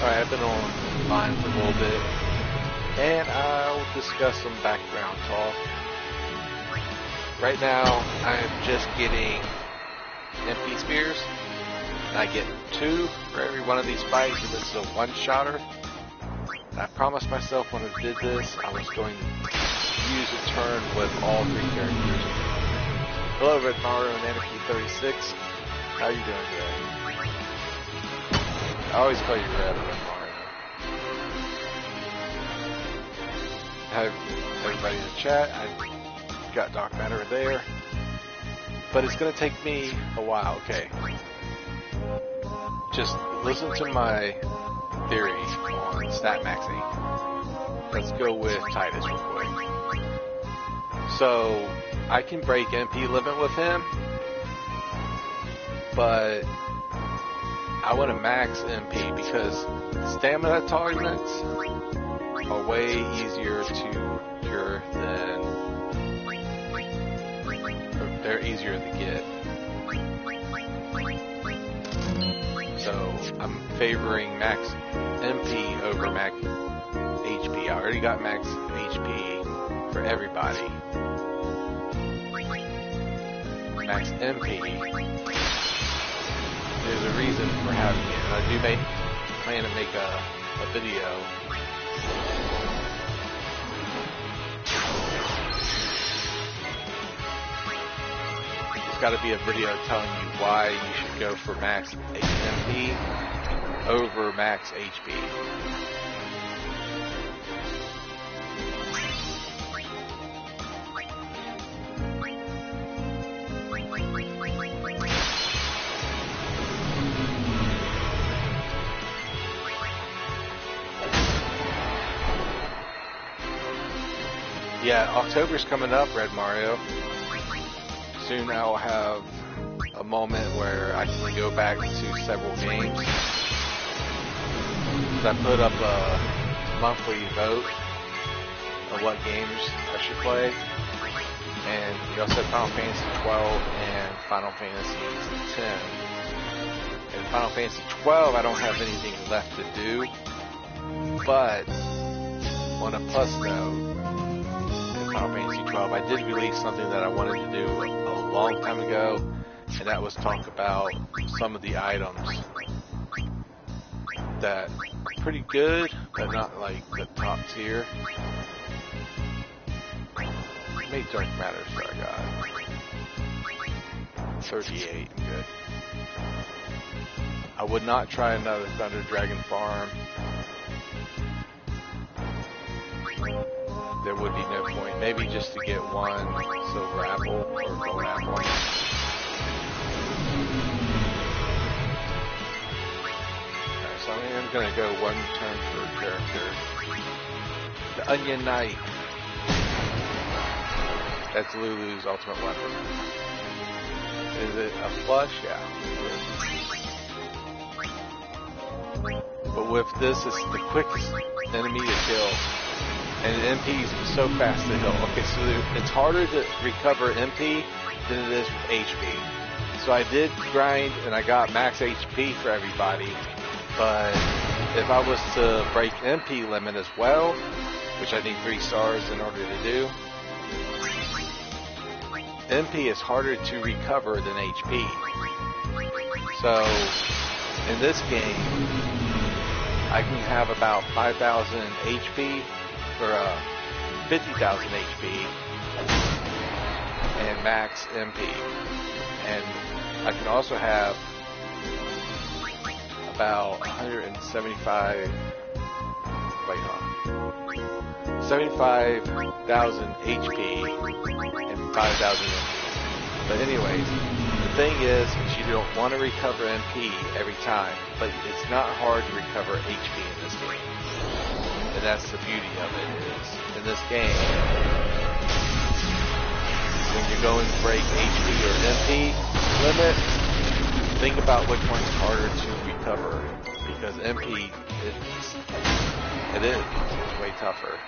Alright, I've been online for a little bit, and I'll discuss some background talk. Right now, I'm just getting MP spears. I get 2 for every one of these fights, and this is a one-shotter. I promised myself when I did this, I was going to use a turn with all 3 characters. Hello, Red Mario and Anarchy36. How you doing today? I always call you Red Mario. Have everybody in the chat. I've got Dark Matter there. But it's going to take me a while, okay? Just listen to my theory on stat maxing. Let's go with Titus real quick. So, I can break MP limit with him, but I want to max MP because stamina targets are way easier to cure than, or they're easier to get. So I'm favoring max MP over max HP. I already got max HP for everybody. Max MP. There's a reason for having it, and I do plan to make a video. There's got to be a video telling you why you should go for max MP over max HP. Yeah, October's coming up, Red Mario. Soon I'll have a moment where I can go back to several games. I put up a monthly vote of what games I should play. And we also have Final Fantasy 12 and Final Fantasy 10. In Final Fantasy 12 I don't have anything left to do. But on a plus note, Final Fantasy 12, I did release something that I wanted to do a long time ago, and that was talk about some of the items that are pretty good, but not like the top tier. Make Dark Matter, so I got 38, good. I would not try another Thunder Dragon farm. There would be no point. Maybe just to get 1 silver apple or gold apple. Alright, so I'm going to go 1 turn for a character. The Onion Knight. That's Lulu's ultimate weapon. Is it a flush? Yeah. But with this, it's the quickest enemy to kill. And MP is so fast to heal. Okay, so it's harder to recover MP than it is with HP. So I did grind and I got max HP for everybody. But if I was to break MP limit as well, which I need 3 stars in order to do, MP is harder to recover than HP. So in this game, I can have about 5,000 HP for 50,000 HP and max MP, and I can also have about 75,000 HP and 5,000 MP. But anyways, the thing is you don't want to recover MP every time, but it's not hard to recover HP in this game. And that's the beauty of it, is in this game, when you're going to break HP or MP limit, think about which one's harder to recover, because MP it's way tougher.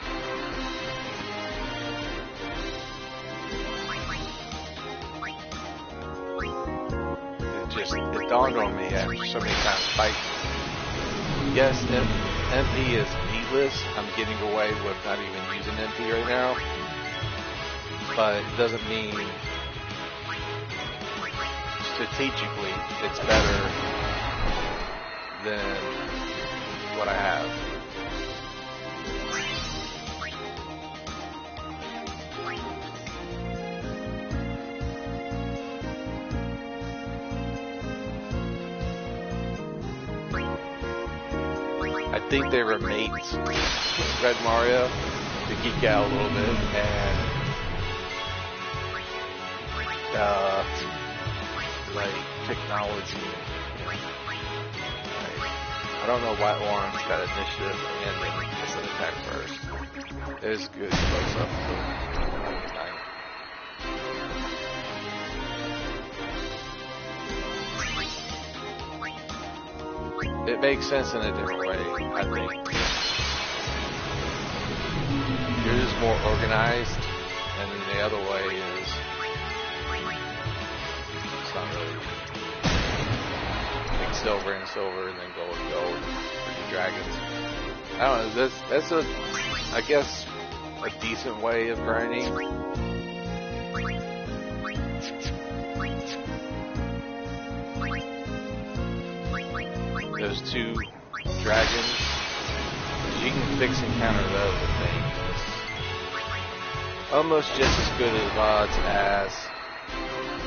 It dawned on me after so many times fighting. yes, MP is needless. I'm getting away with not even using MP right now. But it doesn't mean strategically it's better than what I have. I think they were mates, Red Mario, to geek out a little bit, and like technology. I don't know why Orange got initiative and then it's an attack first. It is good close up. It makes sense in a different way, I think. Yours is more organized, and then the other way is it's not really like silver and silver, and then gold and gold for the dragons. I don't know. That's a, I guess, a decent way of grinding. Those two dragons, you can fix and counter those, I think. It's almost just as good as odds as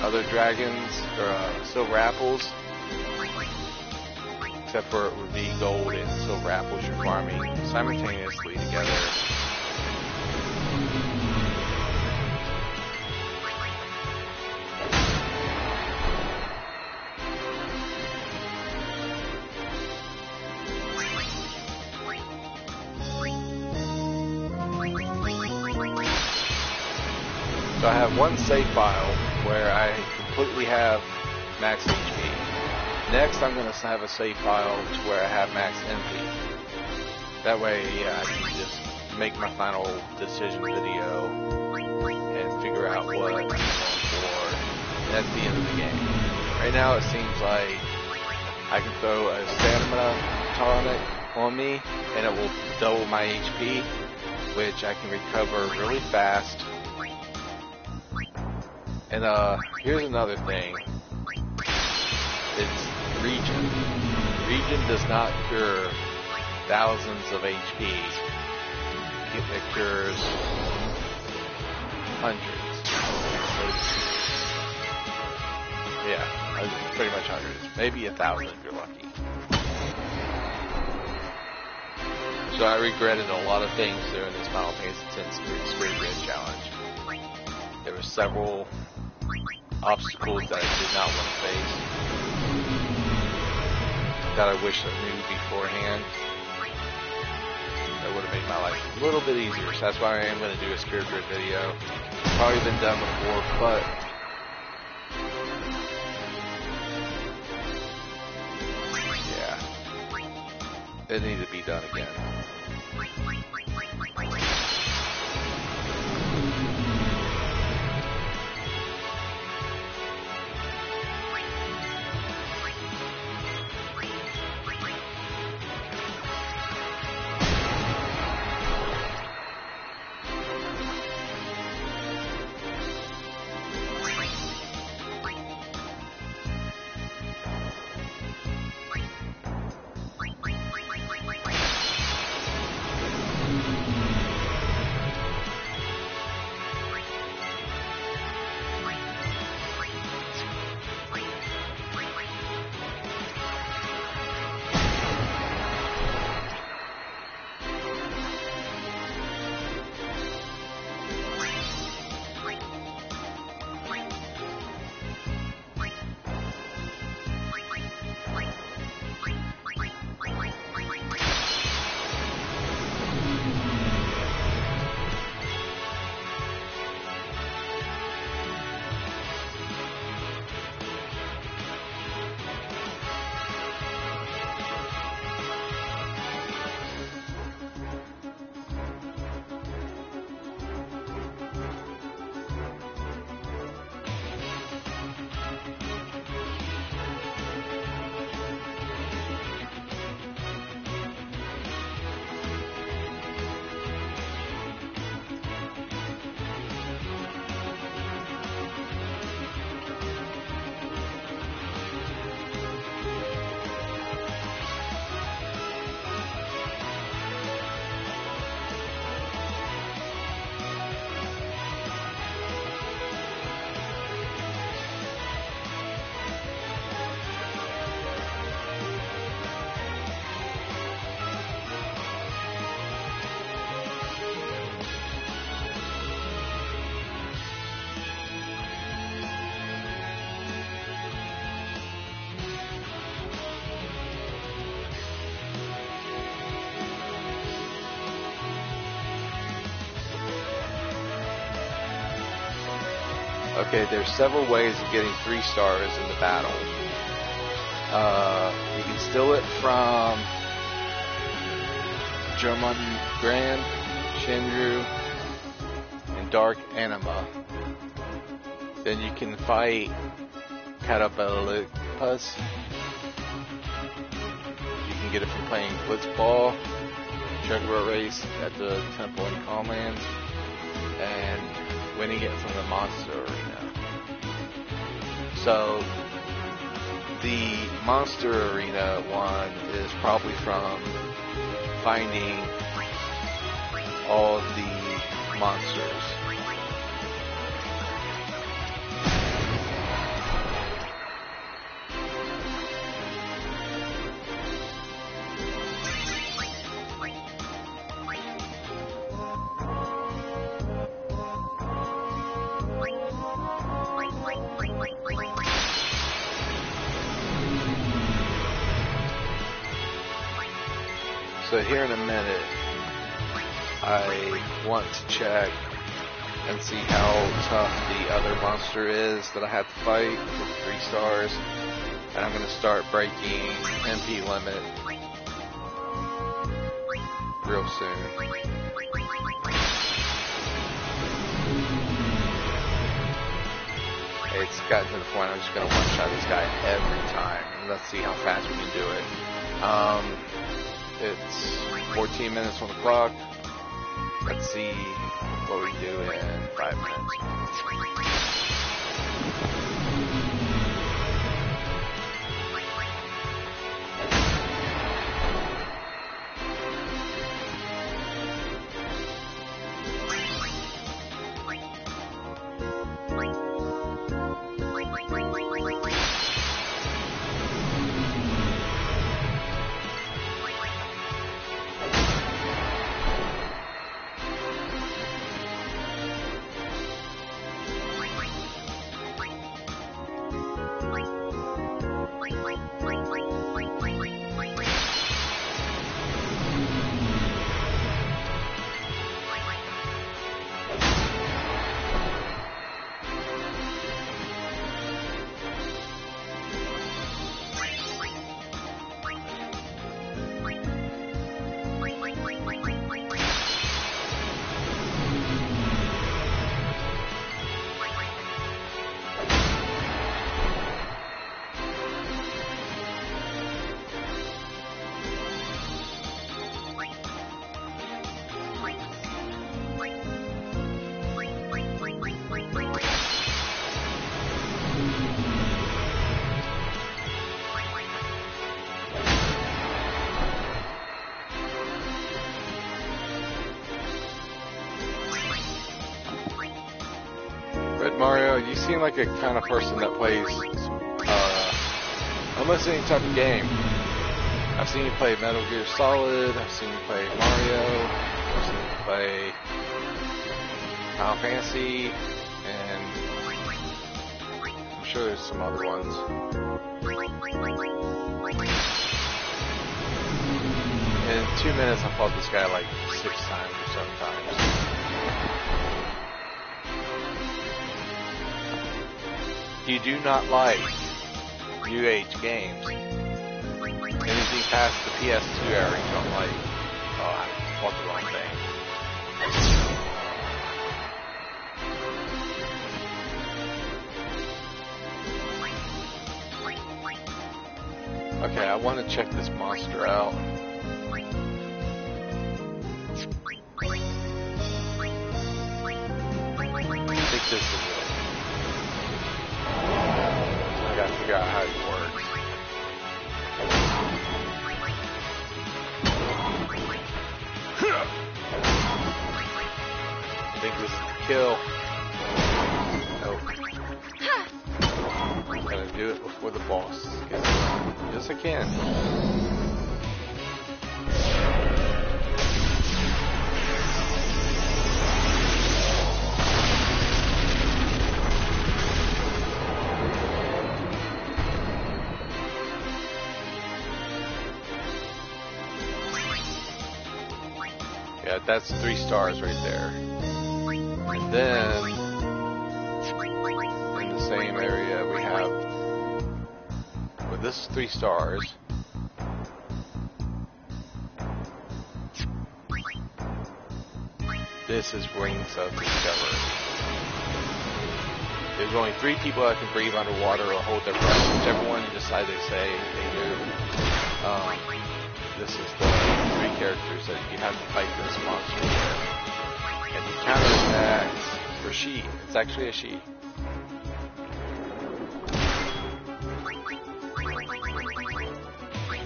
other dragons or silver apples, except for it would be gold and silver apples you're farming simultaneously together. So I have one save file where I completely have max HP. Next I'm going to have a save file to where I have max MP. That way I can just make my final decision video and figure out what I'm going for at the end of the game. Right now it seems like I can throw a stamina tonic on me and it will double my HP, which I can recover really fast. And here's another thing. It's Regen. Regen does not cure thousands of HP. It cures hundreds. Yeah, pretty much hundreds. Maybe 1,000 if you're lucky. So I regretted a lot of things during this Final Fantasy X Spirit Grid challenge. There were several obstacles that I did not want to face, that I wish I knew beforehand. That would have made my life a little bit easier. So that's why I am going to do a Spirit Grid video. Probably been done before, but yeah, it needed to be done again. Okay, there's several ways of getting 3 stars in the battle. You can steal it from German Grand, Shinru, and Dark Anima. Then you can fight Catabalpus. You can get it from playing Blitzball, Juggler Race at the Temple in Calmlands, and winning it from the Monster Arena. So the Monster Arena one is probably from finding all of the monsters. So here in a minute, I want to check and see how tough the other monster is that I have to fight for 3 stars. And I'm going to start breaking MP limit real soon. It's gotten to the point I'm just going to one-shot this guy every time. Let's see how fast we can do it. It's 14 minutes on the clock. Let's see what we do in 5 minutes. Red Mario, you seem like a kind of person that plays almost any type of game. I've seen you play Metal Gear Solid, I've seen you play Mario, I've seen you play Final Fantasy, and I'm sure there's some other ones. In 2 minutes I fought this guy like 6 times or 7 times. You do not like New Age games. Anything past the PS2 era you don't like. Oh, I bought the wrong thing. Okay, I want to check this monster out. I think this is it. I gotta figure out how he works. I think this is the kill. Nope. I'm gonna do it before the boss gets on. Yes, I can. Yeah, that's 3 stars right there. And then same area. We have, well, this is 3 stars. This is Rings of Discovery. There's only 3 people that can breathe underwater or hold their breath, whichever one you decide to say they do. This is the 3 characters that you have to fight this monster with. And you counterattack for she. It's actually a she.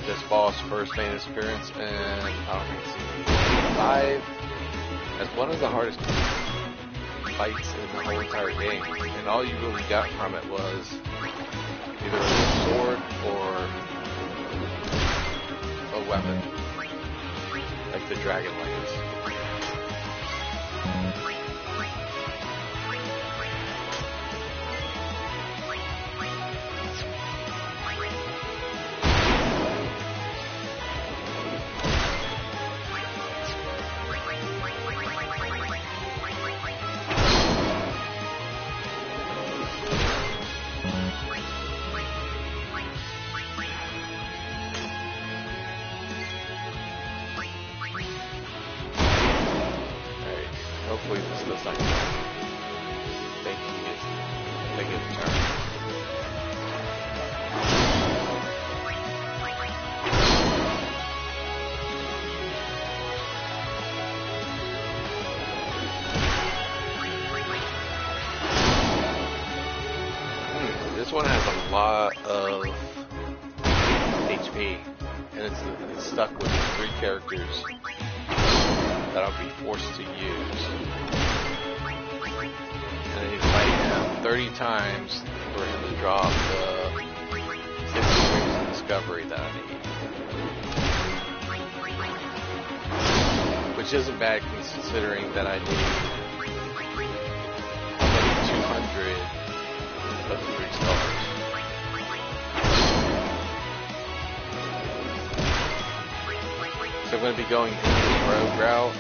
This boss first made his appearance in Final Fantasy V as one of the hardest fights in the whole entire game, and all you really got from it was either a sword or a weapon, like the Dragon Lance. Hopefully this looks like I think he gets a good turn. This one has a lot of HP, and it's stuck with 3 characters that I'll be forced to use. And I need to fight him 30 times for him to drop the 50 Rings of Discovery that I need. Which isn't bad considering that I need 200 of the 3 stars. So I'm going to be going in this rogue route.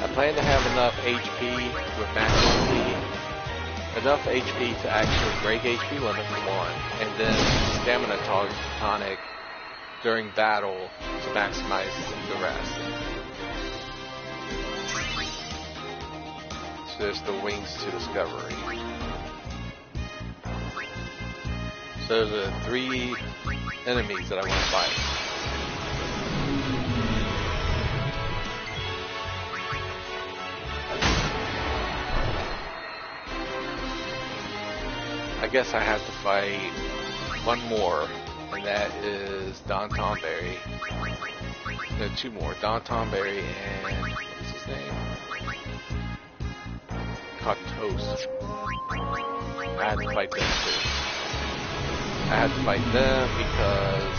I plan to have enough HP with max HP, enough HP to actually break HP limit for 1, and then stamina tonic during battle to maximize the rest. So there's the Wings to Discovery. So there's the 3 enemies that I want to fight. I guess I have to fight one more, and that is Don Tomberry. No, 2 more. Don Tomberry and what is his name? Katos. I had to fight them too. I had to fight them because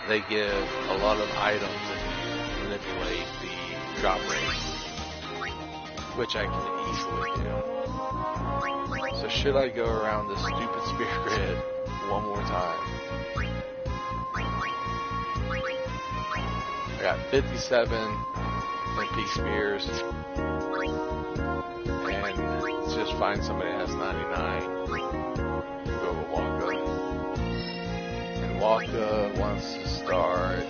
they give a lot of items if you manipulate the drop rate, which I can easily do. So should I go around this stupid spear grid one more time? I got 57 MP spears, and let's just find somebody that has 99. Go with Wakka. And Wakka wants to start.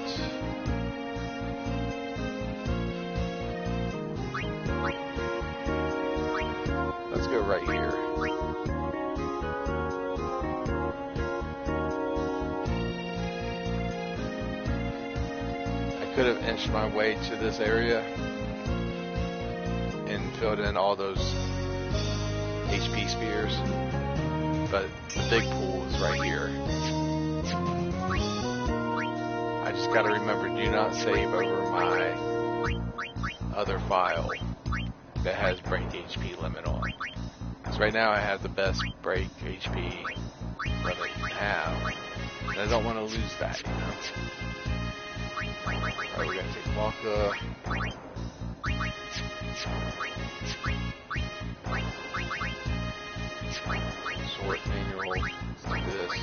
Let's go right here. I could have inched my way to this area and filled in all those HP spears, but the big pool is right here. I just gotta remember, do not save over my other file that has break HP limit on. Because right now I have the best break HP limit you can have. And I don't want to lose that, you know? Alright, we're gonna take Wakka. Sword manual. Let's do this.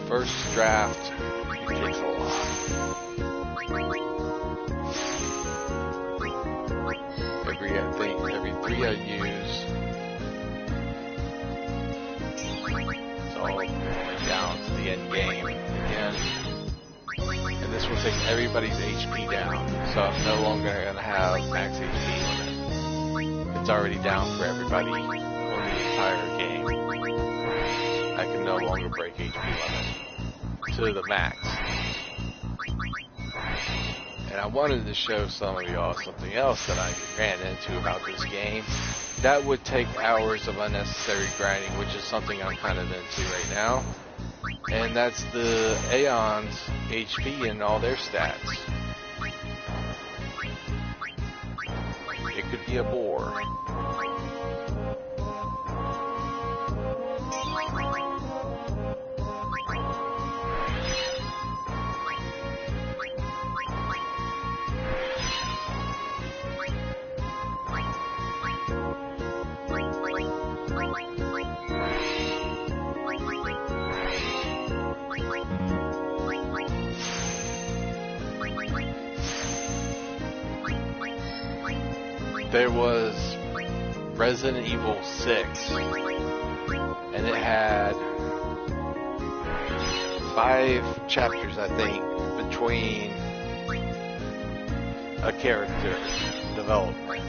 first draft takes a lot. Every 3 I use, it's all down to the end game again. And this will take everybody's HP down, so I'm no longer going to have max HP limit. It's already down for everybody on the entire game. I can no longer break HP limit to the max. And I wanted to show some of y'all something else that I ran into about this game. That would take hours of unnecessary grinding, which is something I'm kind of into right now. And that's the Aeon's HP and all their stats. It could be a bore. There was Resident Evil 6, and it had 5 chapters, I think, between a character development.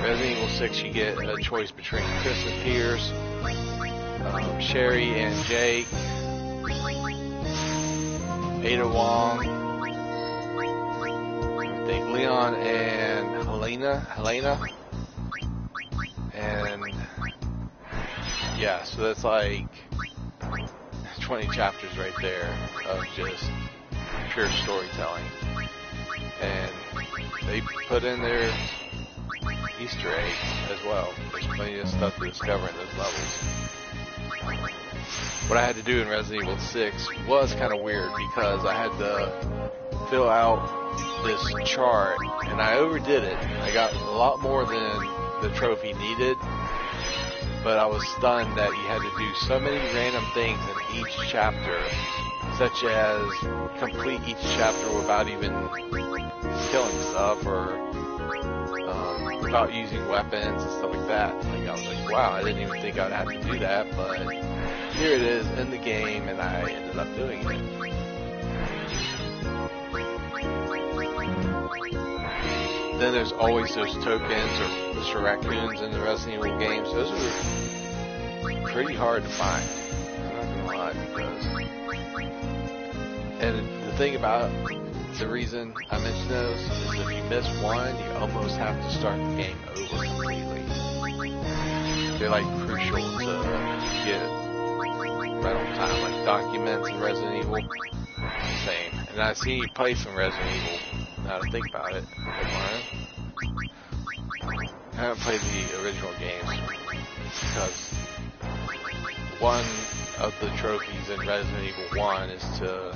Resident Evil 6, you get a choice between Chris and Pierce, Sherry and Jake, Ada Wong, I think Leon and Helena, and yeah, so that's like 20 chapters right there of just pure storytelling, and they put in their Easter eggs as well. There's plenty of stuff to discover in those levels. What I had to do in Resident Evil 6 was kind of weird because I had to fill out this chart, and I overdid it. I got a lot more than the trophy needed, but I was stunned that you had to do so many random things in each chapter, such as complete each chapter without even killing stuff or without using weapons and stuff like that. Like, I was like, wow, I didn't even think I would have to do that, but here it is in the game, and I ended up doing it. Then there's always those tokens or Mr. Raccoons in the Resident Evil games. Those are pretty hard to find. I'm not gonna lie, because... And the thing about the reason I mention those is if you miss one, you almost have to start the game over completely. They're like crucial to get right on time, like documents in Resident Evil. Same. And I see you play some Resident Evil. Now to think about it, I haven't played the original games because one of the trophies in Resident Evil 1 is to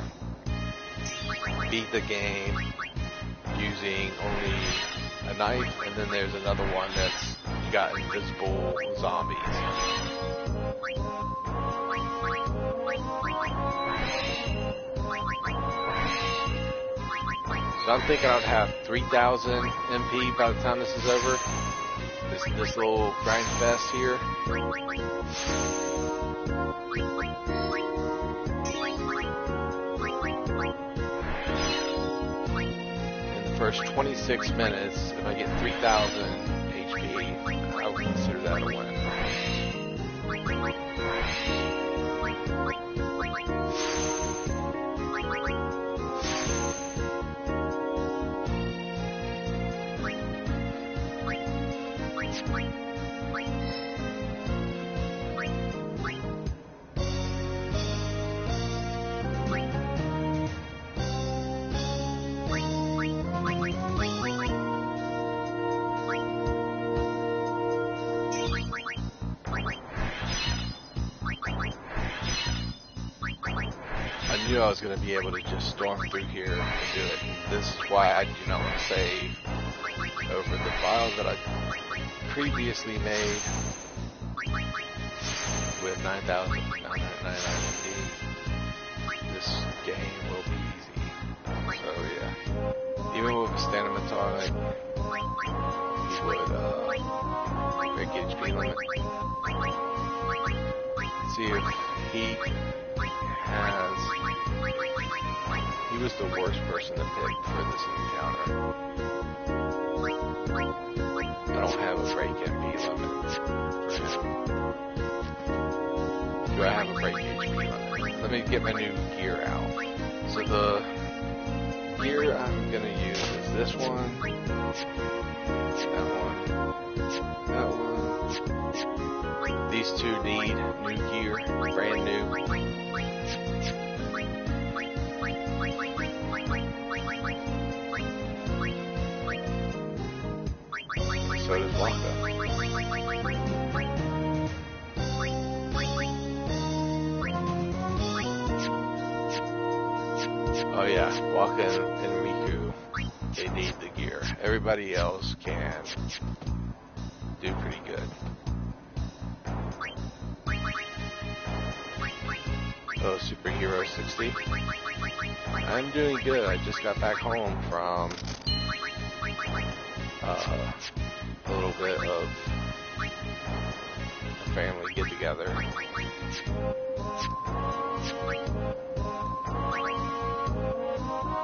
beat the game using only a knife, and then there's another one that's you got invisible zombies. So I'm thinking I'd have 3,000 MP by the time this is over. This little grind fest here. In the first 26 minutes, if I get 3,000 HP, I would consider that a win. I knew I was going to be able to just storm through here and do it. This is why I do not want to save over the files that I previously made. with 9,999 MP, this game will be easy. So yeah, even with a stamina tonic, he would break HP limit. See if he has. He was the worst person to pick for this encounter. I don't have a break MP limit for him. Do I have a break HP limit? Let me get my new gear out. So the gear I'm gonna use is this one, that one, that one. These two need new gear, brand new. So does Waka. Oh yeah, Waka and Riku, they need the gear. Everybody else can do pretty good. Oh, Superhero 60. I'm doing good. I just got back home from a little bit of a family get together.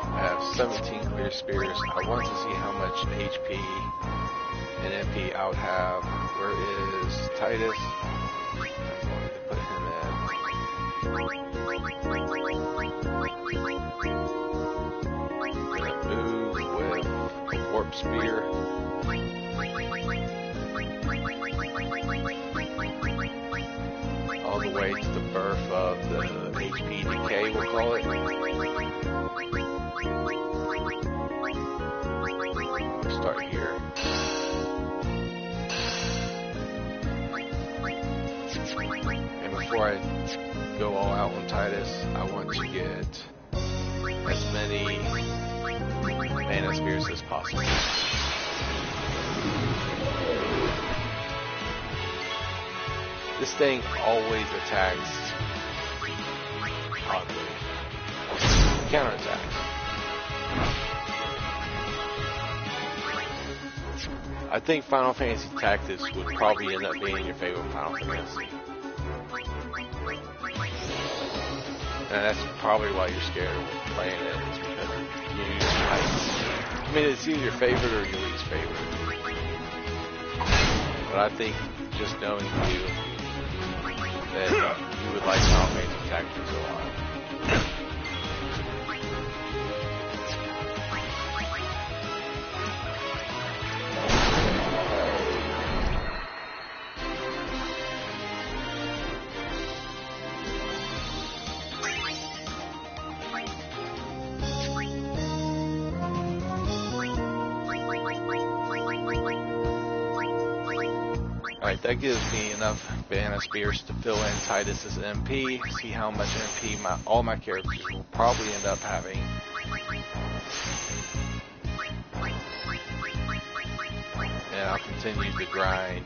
I have 17 clear spears. I want to see how much HP and MP I would have. Where is Titus? I'm going to put him in. Move with a warp spear. All the way to the birth of the HP decay, we'll call it. We'll start here. And before I go all out on Titus, I want to get as many mana spears as possible. This thing always attacks oddly. Counterattacks. I think Final Fantasy Tactics would probably end up being your favorite Final Fantasy. And that's probably why you're scared of playing it. It's because you use heights. I mean, it's either your favorite or your least favorite. But I think just knowing you, that you would like Final Fantasy Tactics a lot. Alright, that gives me enough mana spears to fill in Titus's MP, see how much MP all my characters will probably end up having. And I'll continue to grind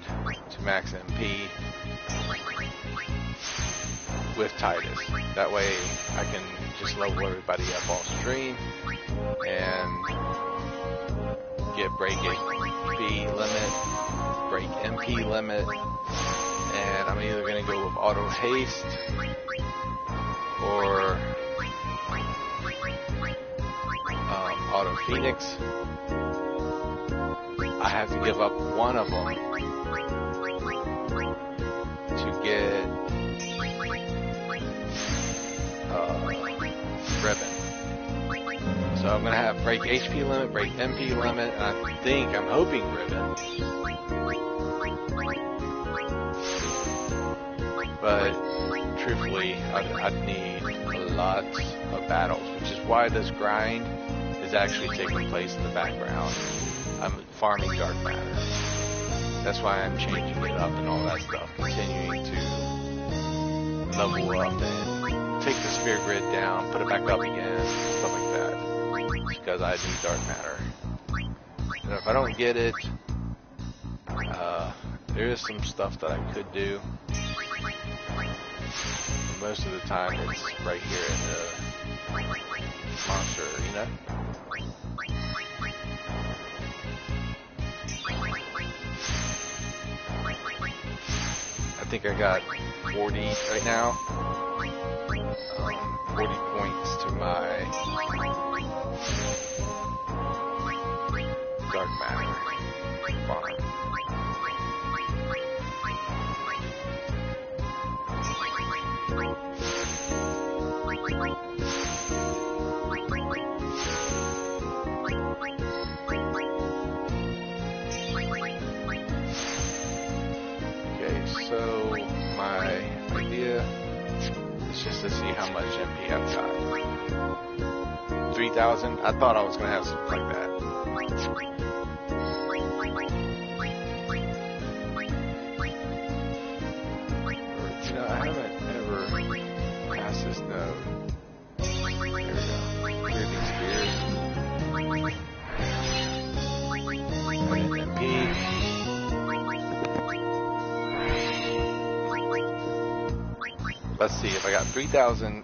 to max MP with Titus. That way I can just level everybody up off stream and get break HP limit, break MP limit, and I'm either going to go with auto haste or auto phoenix. I have to give up one of them to get ribbon. So I'm going to have break HP limit, break MP limit, and I'm hoping ribbon. But truthfully, I'd need a lot of battles, which is why this grind is actually taking place in the background. I'm farming dark matter. That's why I'm changing it up and all that stuff, continuing to level up and take the spirit grid down, put it back up again, stuff like that, because I need dark matter. And if I don't get it, there is some stuff that I could do. Most of the time it's right here in the monster arena. I think I got 40 right now. 40 points to my dark matter farm. So my idea is just to see how much MP I've got. 3,000. I thought I was gonna have something like that. You know, I haven't ever passed this node. Here we go. Here are these spears. MP. Let's see, if I got 3,000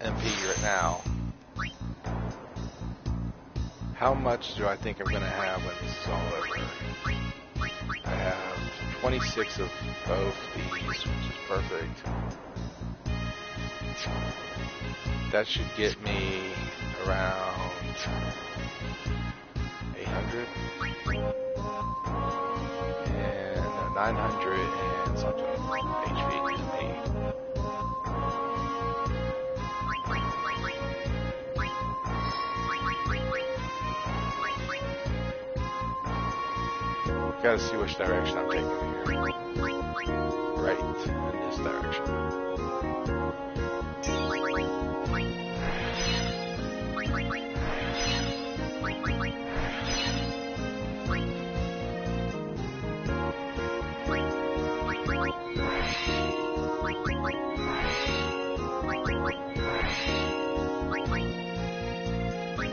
MP right now, how much do I think I'm going to have when this is all over? I have 26 of both these, which is perfect. That should get me around 800 and 900 and something HP. Gotta see which direction I'm taking here. Right, in this direction.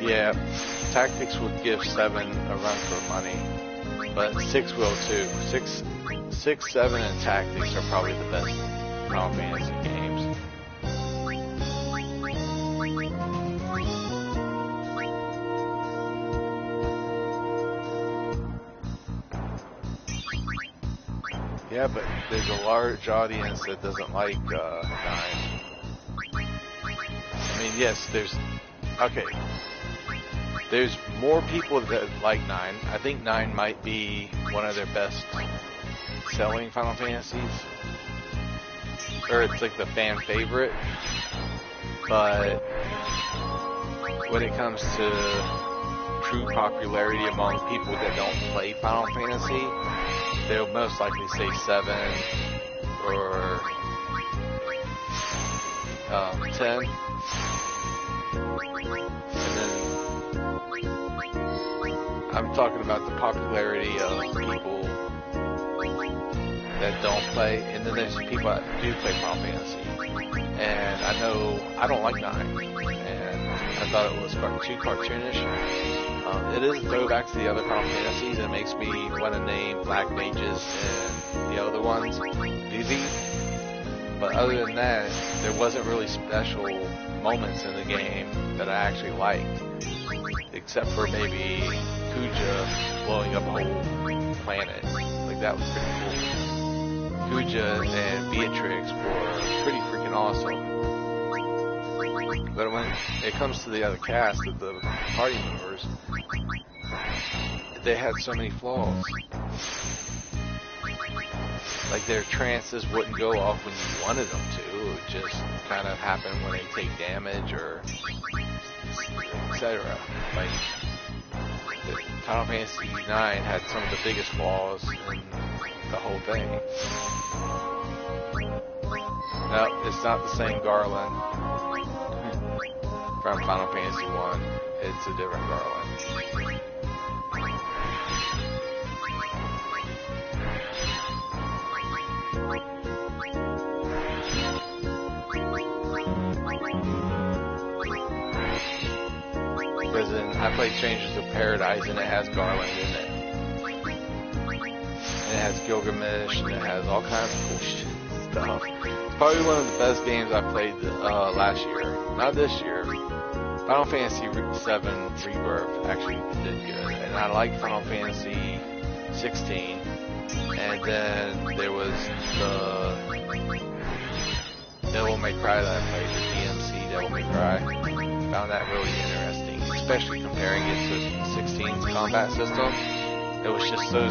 Yeah, tactics would give 7 a run for money. But 6 will too. 6, 7, and tactics are probably the best Final Fantasy games. Yeah, but there's a large audience that doesn't like 9. I mean, yes, there's more people that like 9. I think 9 might be one of their best selling Final Fantasies. Or it's like the fan favorite. But when it comes to true popularity among people that don't play Final Fantasy, they'll most likely say 7 or 10. I'm talking about the popularity of people that don't play, and then there's people that do play Final Fantasy. And I know I don't like 9, and I thought it was too cartoonish. It is a throwback to the other Final Fantasies, and it makes me want to name Black Mages and the other ones Vivi. But other than that, there wasn't really special moments in the game that I actually liked, except for maybe Kuja blowing up a whole planet. Like, that was pretty cool. Kuja and Beatrix were pretty freaking awesome. But when it comes to the other cast of the party members, they had so many flaws. Like, their trances wouldn't go off when you wanted them to. It would just kind of happen when they take damage or etc. Like, Final Fantasy IX had some of the biggest flaws in the whole thing. No, it's not the same Garland from Final Fantasy I. It's a different Garland. I played Strangers of Paradise, and it has Garland in it. And it has Gilgamesh, and it has all kinds of cool stuff. probably one of the best games I played last year. Not this year. Final Fantasy VII Rebirth actually did good, and I like Final Fantasy 16. And then there was the Devil May Cry that I played, the DMC Devil May Cry. Found that really interesting, especially comparing it to 16's combat system. It was just so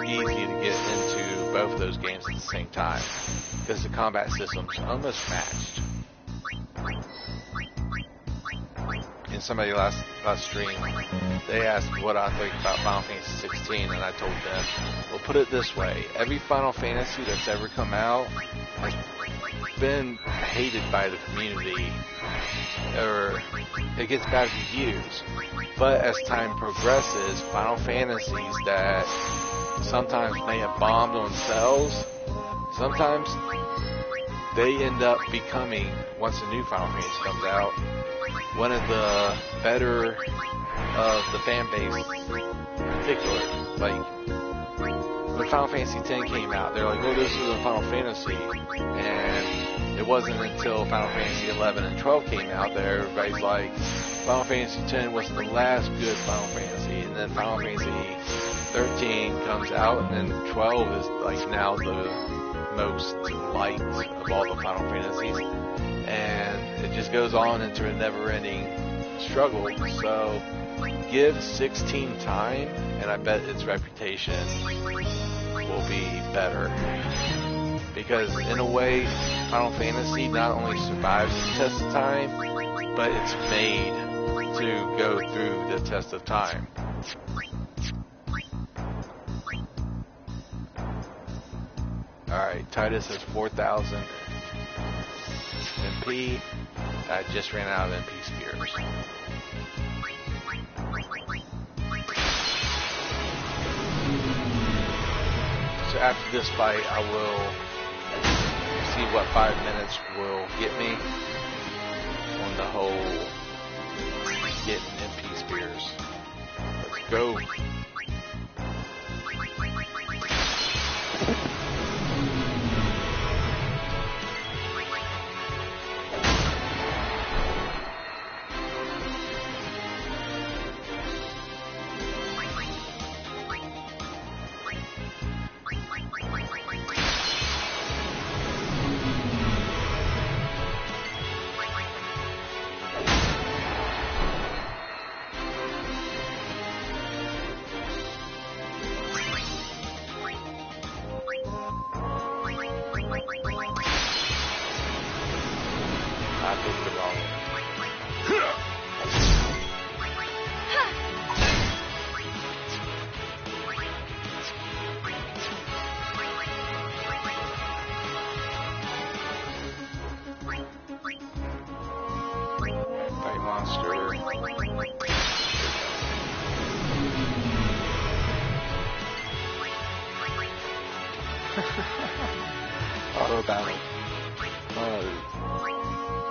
easy to get into both of those games at the same time, because the combat system's almost matched. In somebody last stream, they asked what I think about Final Fantasy 16, and I told them, well, put it this way, every Final Fantasy that's ever come out has been hated by the community, or it gets bad reviews. But as time progresses, Final Fantasies that sometimes may have bombed themselves, sometimes they end up becoming, once a new Final Fantasy comes out, one of the better of the fan base in particular. Like, when Final Fantasy X came out, they're like, oh, this is a Final Fantasy. And it wasn't until Final Fantasy 11 and 12 came out that everybody's like, Final Fantasy X was the last good Final Fantasy. And then Final Fantasy 13 comes out, and then 12 is like now the most liked of all the Final Fantasies. And it just goes on into a never-ending struggle. So give 16 time, and I bet its reputation will be better. Because in a way, Final Fantasy not only survives the test of time, but it's made to go through the test of time. Alright, Titus has 4,000 MP. I just ran out of MP spheres. So after this fight, I will see what 5 minutes will get me on the whole getting MP spheres. Let's go. Auto battle. Oh,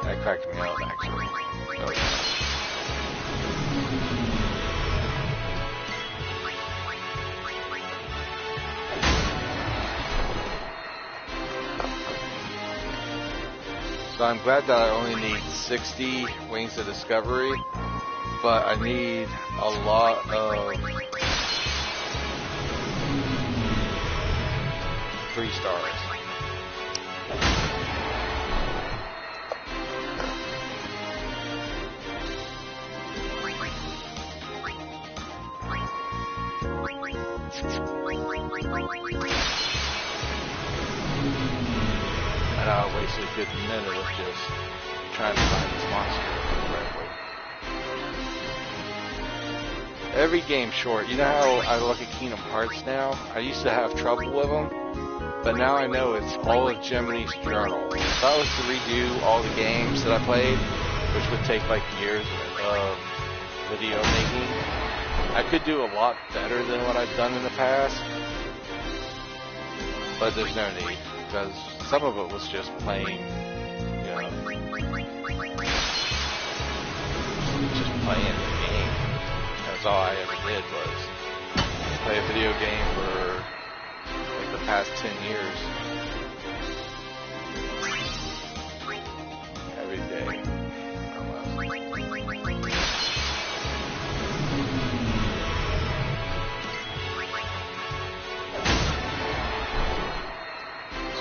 that cracked me up actually. So I'm glad that I only need 60 Wings of Discovery, but I need a lot of 3 stars. And I wasted a good minute of just trying to find this monster correctly. Every game short. You know how I look at Kingdom Hearts now? I used to have trouble with them, but now I know it's all of Gemini's journal. If I was to redo all the games that I played, which would take like years of video making, I could do a lot better than what I've done in the past. But there's no need, because some of it was just plain, you know, just playing the game. That's all I ever did was play a video game for like the past 10 years.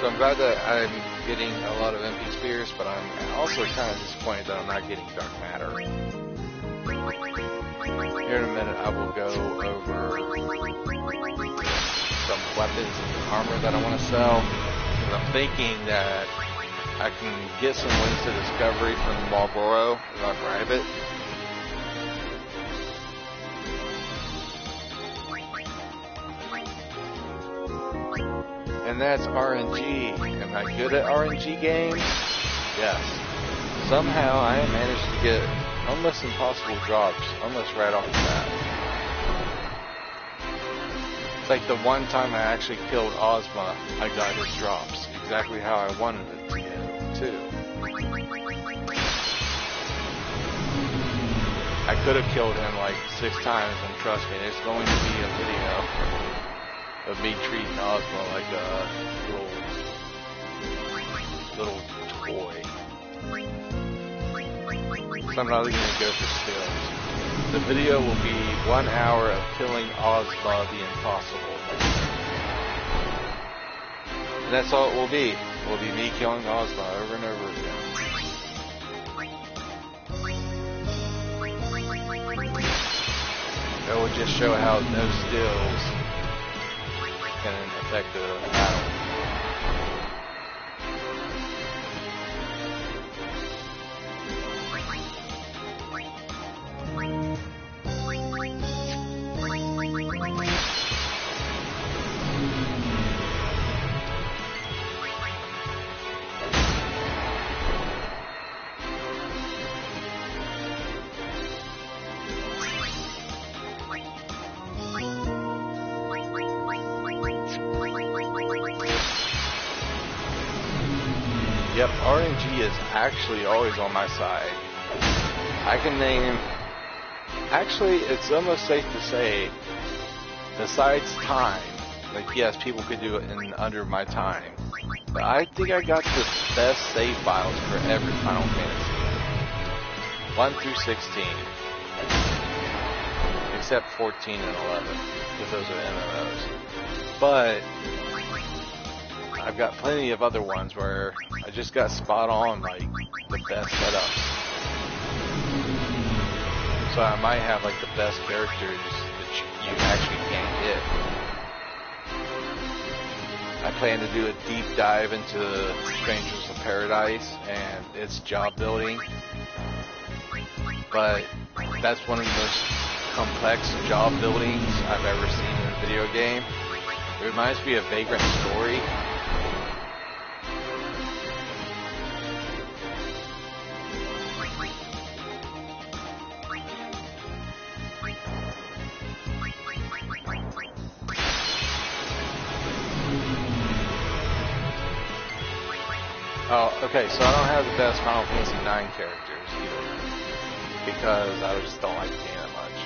So I'm glad that I'm getting a lot of MP Spears, but I'm also kind of disappointed that I'm not getting Dark Matter. Here in a minute I will go over some weapons and armor that I want to sell. Because I'm thinking that I can get some wins to Discovery from Marlboro if I bribe it. And that's RNG. Am I good at RNG games? Yes. Somehow I managed to get almost impossible drops, almost right off the bat. It's like the one time I actually killed Ozma, I got his drops. Exactly how I wanted it to get, too. I could have killed him like 6 times, and trust me, there's going to be a video of me treating Ozma like a little toy. So I'm not even going to go for stills. The video will be 1 hour of killing Ozma the Impossible. And that's all it will be. It will be me killing Ozma over and over again. It will just show how no stills can affect the battle. Yep, RNG is actually always on my side. I can name... Actually, it's almost safe to say, besides time, like yes, people could do it in under my time, but I think I got the best save files for every Final Fantasy. 1 through 16. Except 14 and 11, because those are MMOs. But I've got plenty of other ones where I just got spot on, like, the best setups. So I might have, like, the best characters that you actually can't get. I plan to do a deep dive into Strangers of Paradise and its job building. But that's one of the most complex job buildings I've ever seen in a video game. It reminds me of Vagrant Story. Oh, okay, so I don't have the best Final Fantasy IX characters either, because I just don't like the game that much.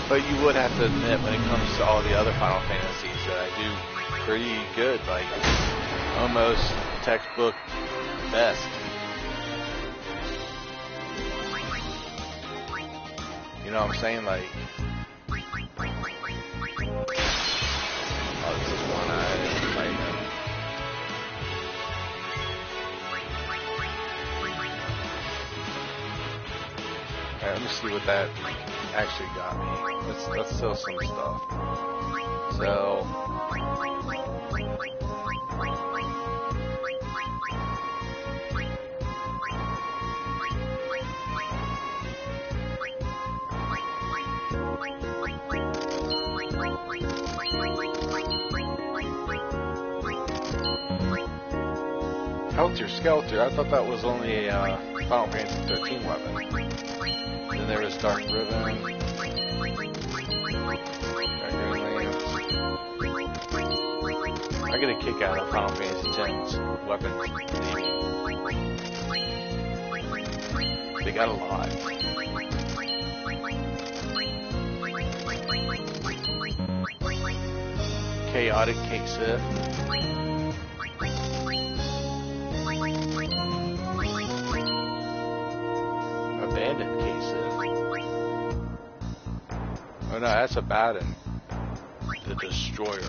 But you would have to admit, when it comes to all the other Final Fantasies, that I do pretty good, like, almost textbook best. You know what I'm saying? Like, oh, this is one I didn't fight him. Alright, let me see what that actually got me. Let's sell some stuff. So Helter Skelter, I thought that was only a Final Fantasy 13 weapon. Then there was Dark Ribbon, Dark Lance. I get a kick out of Final Fantasy X's weapons. They got a lot. Chaotic K-Sith. Abandoned K-Sith. no, that's Abaddon, the Destroyer.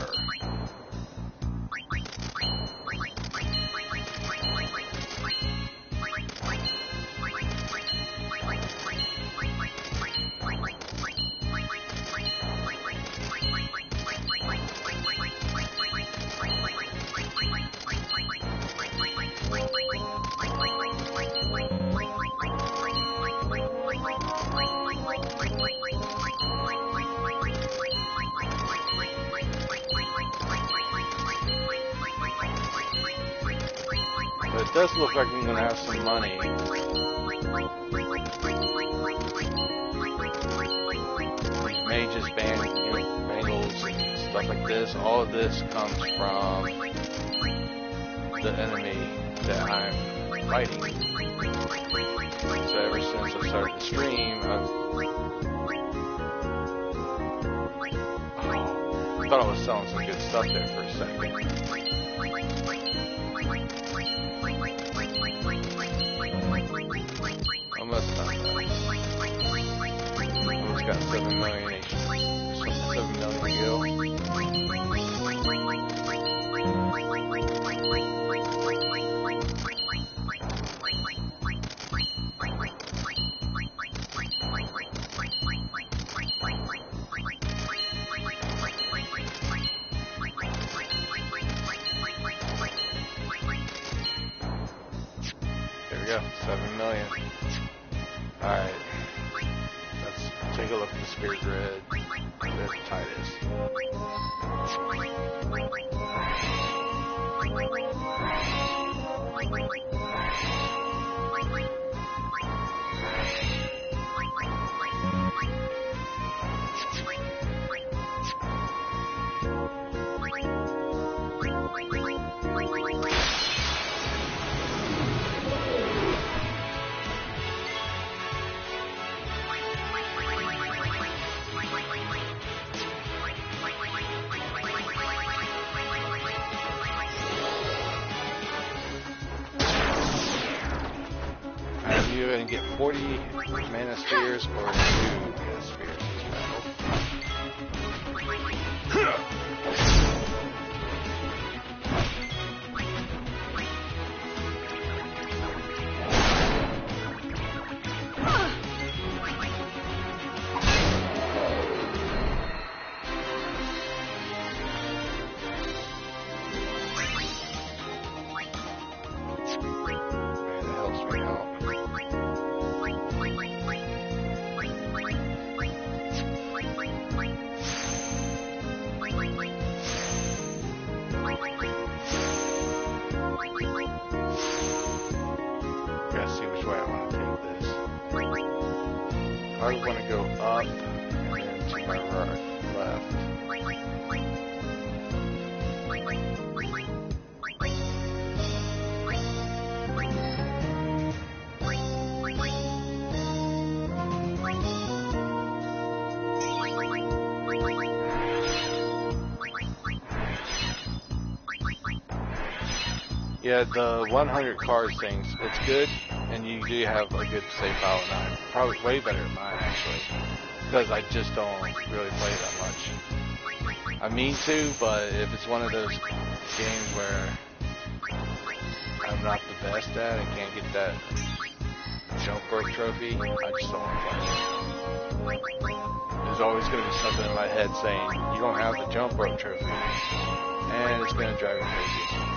But it does look like I'm going to have some money. These mages, bangles, and stuff like this. All of this comes from the enemy that I'm fighting. So ever since I started the stream, I thought I was selling some good stuff there for a second. Almost done. Almost got 7 million each. 7 million gil. There we go, 7 million. Alright, let's take a look at the spirit grid. There's Titus. You can get 40 mana spheres or 2 mana spheres in this battle. Gotta see which way I want to take this. I want to go up and then to my right, left. Yeah, the 100 cards things, it's good, and you do have a good save file in mine. Probably way better than mine, actually, because I just don't really play that much. I mean to, but if it's one of those games where I'm not the best at and can't get that jump rope trophy, I just don't want to play it. There's always going to be something in my head saying, you don't have the jump rope trophy, and it's going to drive me crazy.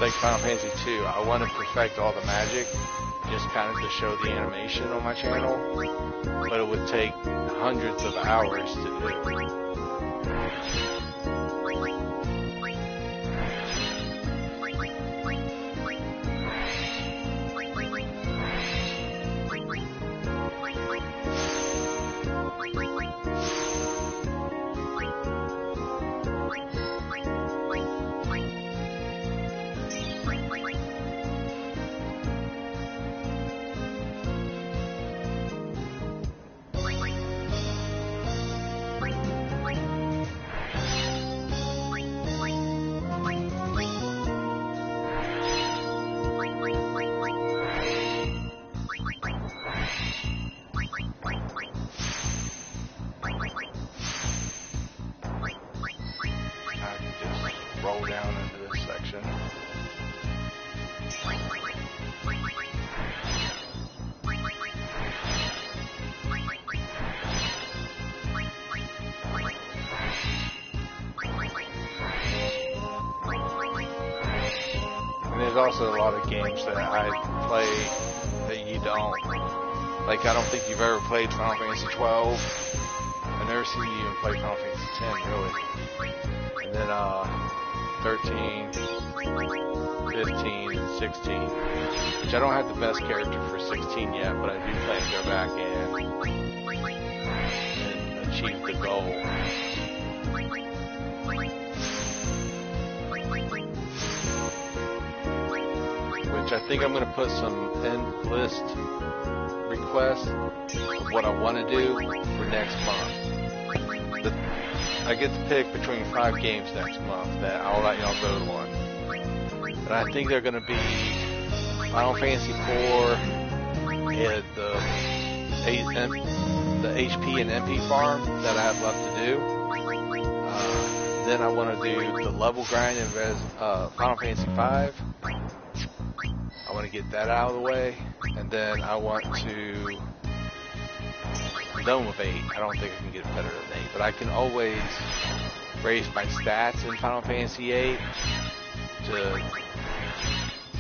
Like Final Fantasy 2, I want to perfect all the magic, just kind of to show the animation on my channel, but it would take hundreds of hours to do. there's also a lot of games that I play that you don't. Like, I don't think you've ever played Final Fantasy 12. I've never seen you even play Final Fantasy 10, really. And then 13, 15, and 16. Which I don't have the best character for 16 yet, but I do plan to go back and achieve the goal. Which I think I'm going to put some end list requests of what I want to do for next month. I get to pick between 5 games next month that I'll let y'all vote on. And I think they're going to be Final Fantasy IV, and the HP and MP farm that I have left to do. Then I want to do the level grind in Final Fantasy V. I want to get that out of the way, and then I want to done with 8. I don't think I can get better than 8, but I can always raise my stats in Final Fantasy 8 to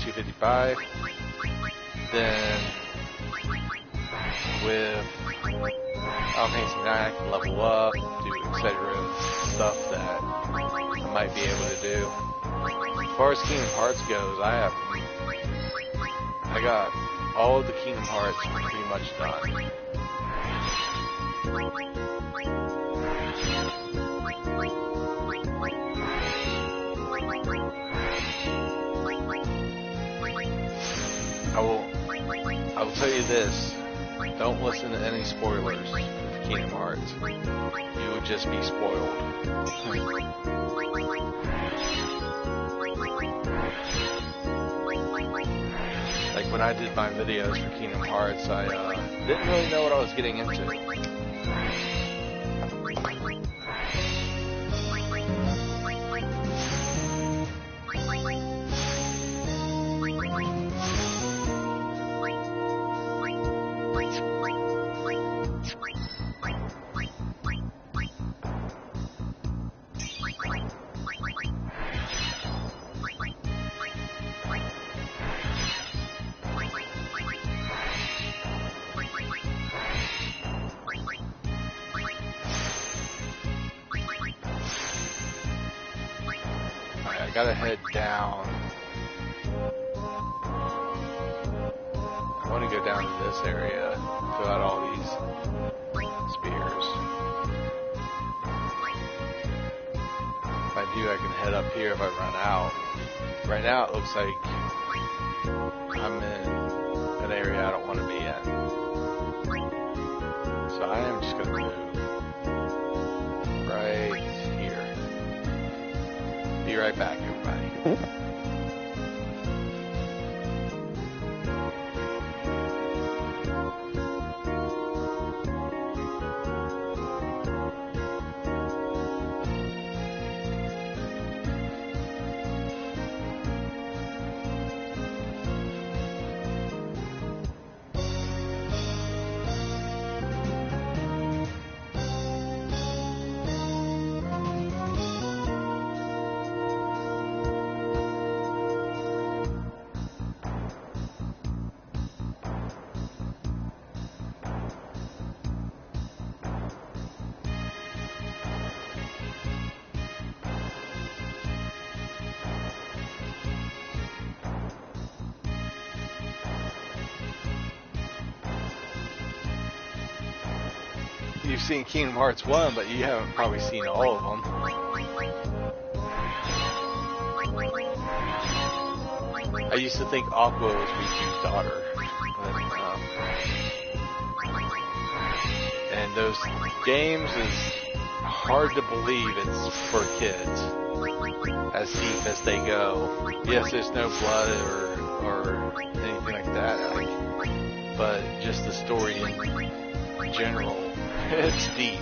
255. Then with Final Fantasy 9, I can level up, do etc. stuff that I might be able to do. As far as Kingdom Hearts goes, I got all of the Kingdom Hearts pretty much done. I will tell you this, don't listen to any spoilers with Kingdom Hearts. You would just be spoiled. Like when I did my videos for Kingdom Hearts, I didn't really know what I was getting into. I gotta head down. I want to go down to this area, fill out all these spears. If I do, I can head up here if I run out. Right now it looks like I'm in an area I don't want to be in. So I am just gonna move right here. Be right back, everybody. You've seen Kingdom Hearts 1, but you haven't probably seen all of them. I used to think Aqua was Riku's daughter. And those games is hard to believe it's for kids. As deep as they go. Yes, there's no blood or anything like that. But just the story in general. It's deep.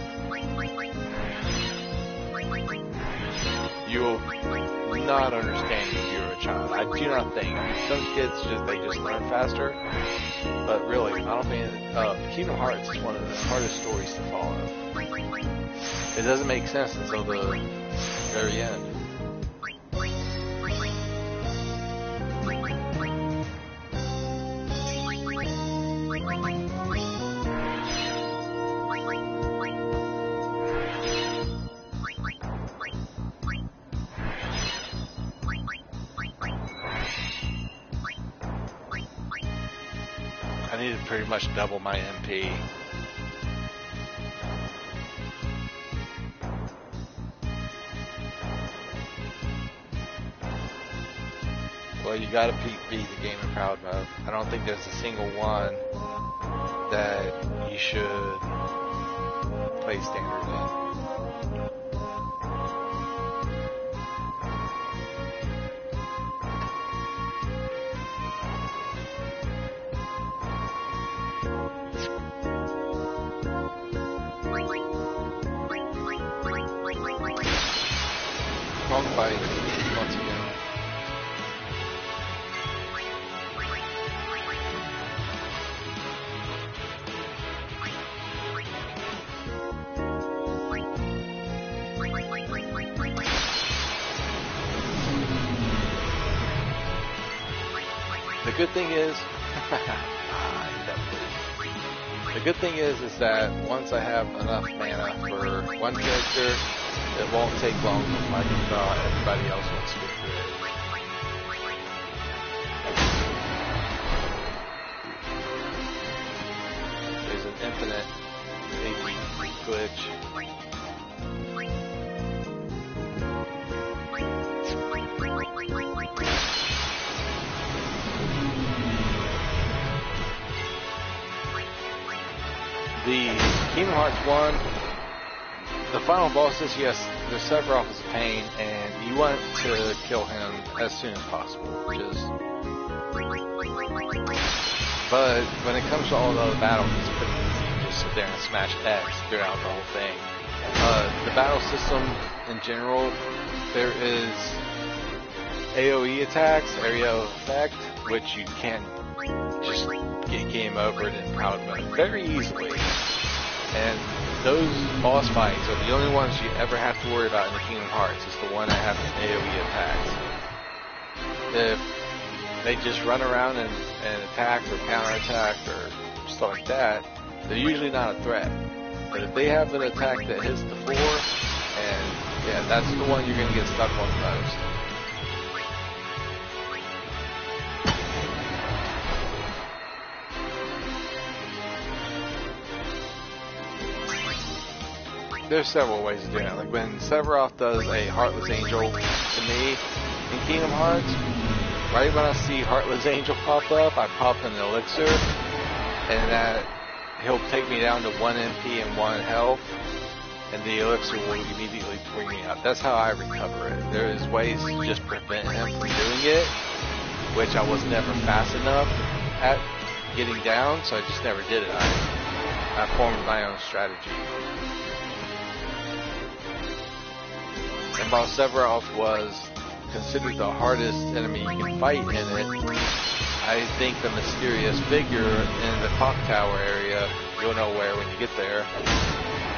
You will not understand if you're a child. I do not think. I mean, some kids they just learn faster. But really, I don't think Kingdom Hearts is one of the hardest stories to follow. It doesn't make sense until the very end. pretty much double my MP. Well, you gotta beat the game in proud mode. I don't think there's a single one that you should play standard in. Wrong fight, once again. The good thing is, the good thing is that once I have enough mana for one character, it won't take long before I can draw everybody else wants to get through it. There's an infinite AP glitch. The Kingdom Hearts 1, the final bosses, yes, the Sephiroth is a pain, and you want to kill him as soon as possible, but when it comes to all the other battles, it's pretty easy. You just sit there and smash X throughout the whole thing. The battle system in general, there is AoE attacks, area of effect, which you can just get game over in proud mode very easily. And those boss fights are the only ones you ever have to worry about in the Kingdom Hearts. It's the one that has AoE attacks. If they just run around and attack or counterattack or stuff like that, they're usually not a threat. But if they have an attack that hits the floor, and yeah, that's the one you're going to get stuck on the most. There's several ways of doing it. Like when Sephiroth does a Heartless Angel to me in Kingdom Hearts, right when I see Heartless Angel pop up, I pop an elixir, and that he'll take me down to 1 MP and 1 health, and the elixir will immediately bring me up. That's how I recover it. There's ways to just prevent him from doing it, which I was never fast enough at getting down, so I just never did it. I formed my own strategy. And while Sephiroth was considered the hardest enemy you can fight in it, I think the mysterious figure in the clock tower area, you'll know where when you get there,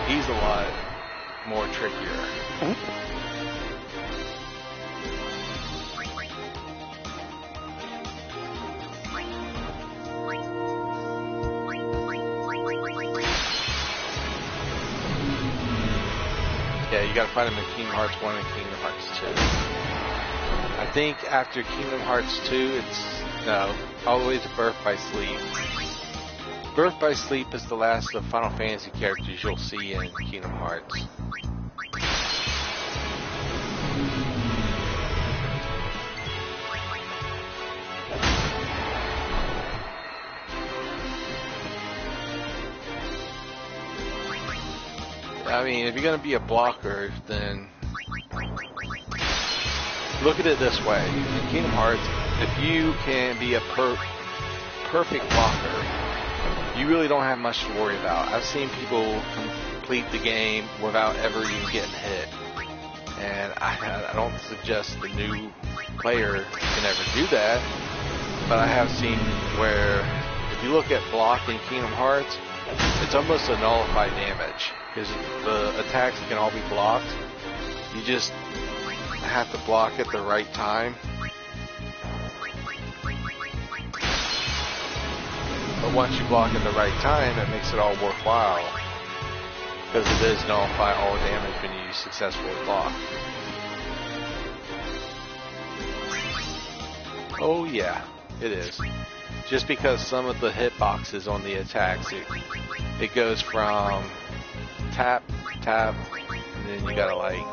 he's a lot more trickier. Yeah, you gotta fight him in Kingdom Hearts 1 and Kingdom Hearts 2. I think after Kingdom Hearts 2, it's, no, all the way to Birth by Sleep. Birth by Sleep is the last of Final Fantasy characters you'll see in Kingdom Hearts. I mean, if you're going to be a blocker, then look at it this way. In Kingdom Hearts, if you can be a perfect blocker, you really don't have much to worry about. I've seen people complete the game without ever even getting hit. And I don't suggest the new player can ever do that, but I have seen where if you look at block in Kingdom Hearts, it's almost a nullified damage, because the attacks can all be blocked. You just have to block at the right time. But once you block at the right time, it makes it all worthwhile, because it does nullify all damage when you successfully block. Oh yeah, it is. just because some of the hitboxes on the attacks, it goes from tap, tap, and then you gotta like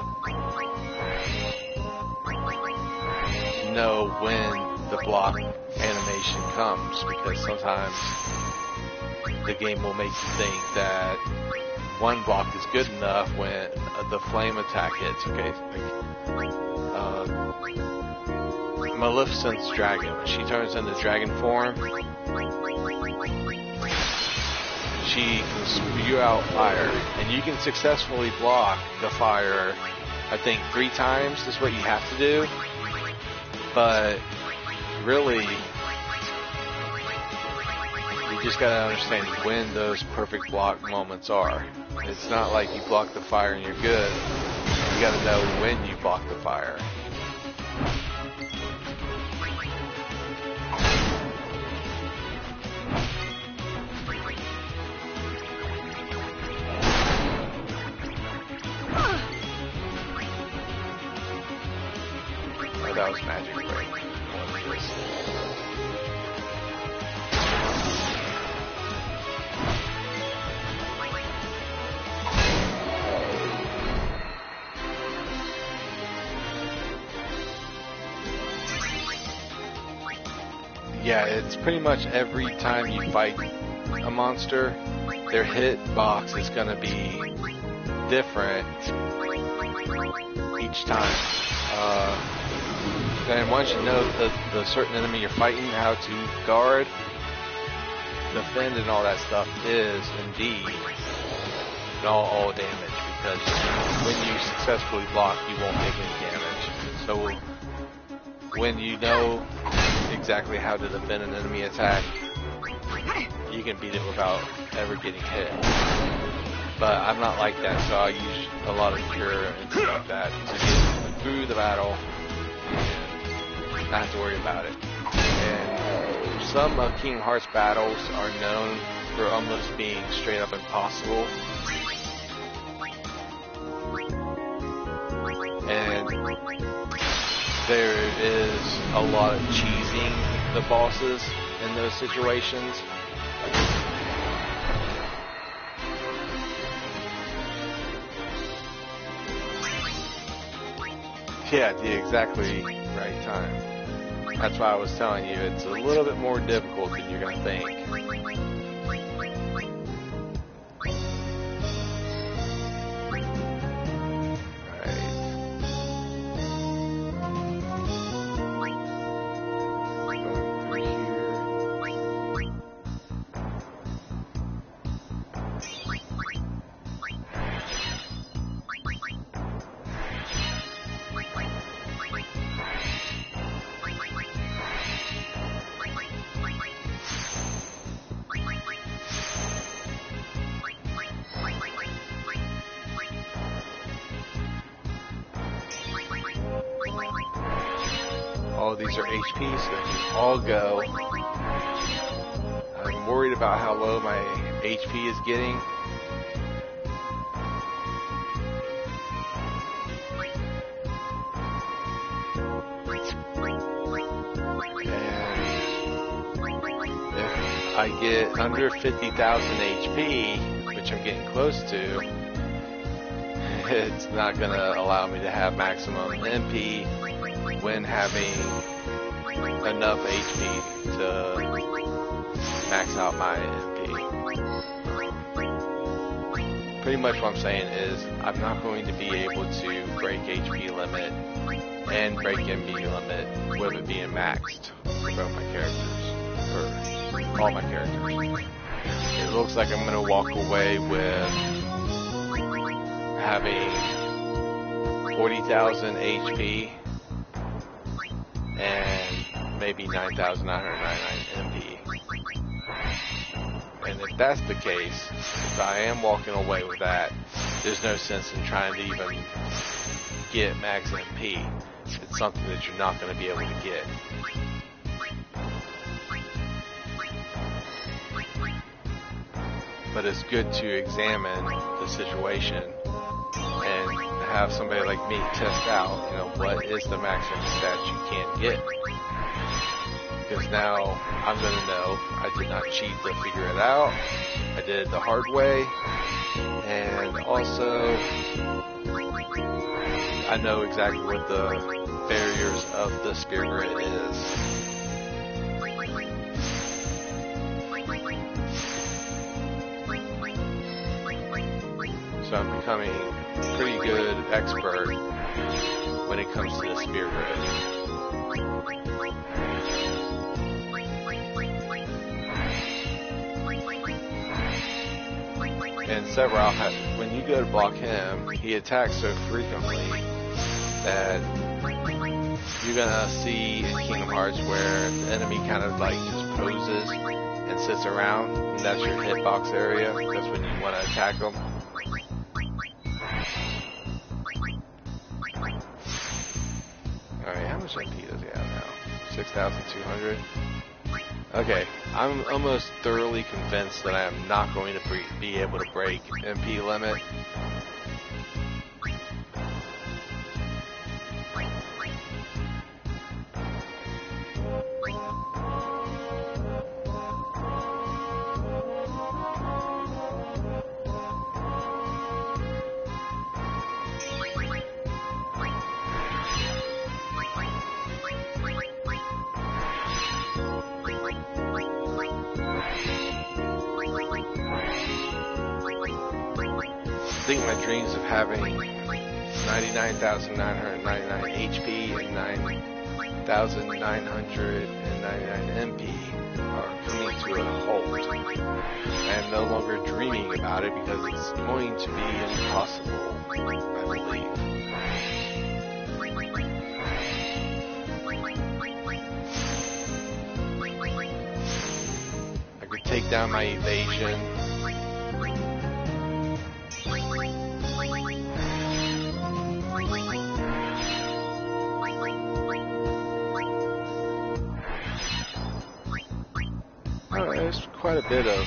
know when the block animation comes, because sometimes the game will make you think that one block is good enough when the flame attack hits. Okay, Maleficent's dragon, when she turns into dragon form, she can spew out fire, and you can successfully block the fire, I think 3 times is what you have to do, but really, you just gotta understand when those perfect block moments are. It's not like you block the fire and you're good. You gotta know when you block the fire. Oh, that was magic break. Yeah, it's pretty much every time you fight a monster, their hitbox is going to be different each time. And once you know the certain enemy you're fighting, how to guard, defend, and all that stuff is indeed all damage, because when you successfully block, you won't take any damage. So when you know exactly how to defend an enemy attack, you can beat it without ever getting hit. But I'm not like that, so I use a lot of cure and stuff like that to get through the battle and not have to worry about it. And some of Kingdom Hearts battles are known for almost being straight up impossible. And there is a lot of cheesing the bosses in those situations. Yeah, the exactly right time. That's why I was telling you, it's a little bit more difficult than you're going to think. All these are HP, so they can all go. I'm worried about how low my HP is getting. And if I get under 50,000 HP, which I'm getting close to, it's not going to allow me to have maximum MP when having enough HP to max out my MP. Pretty much what I'm saying is I'm not going to be able to break HP limit and break MP limit with it being maxed for both my characters, or all my characters. It looks like I'm going to walk away with having 40,000 HP and maybe 9,999 MP. And if that's the case, if I am walking away with that, there's no sense in trying to even get max MP. It's something that you're not going to be able to get. But it's good to examine the situation and have somebody like me test out, what is the maximum stats you can get. because now I'm going to know I did not cheat to figure it out. I did it the hard way, and also I know exactly what the barriers of the Spear Grid is. So I'm becoming a pretty good expert when it comes to the Spear Grid. And Sephiroth, when you go to block him, he attacks so frequently that you're gonna see in Kingdom Hearts where the enemy kind of like just poses and sits around, and that's your hitbox area. That's when you want to attack them. Alright, how much MP does he have now? 6,200? Okay, I'm almost thoroughly convinced that I am not going to be able to break MP limit. I think my dreams of having 99,999 HP and 9,999 MP are coming to a halt. I am no longer dreaming about it because it's going to be impossible, I believe. I could take down my evasion. There's quite a bit of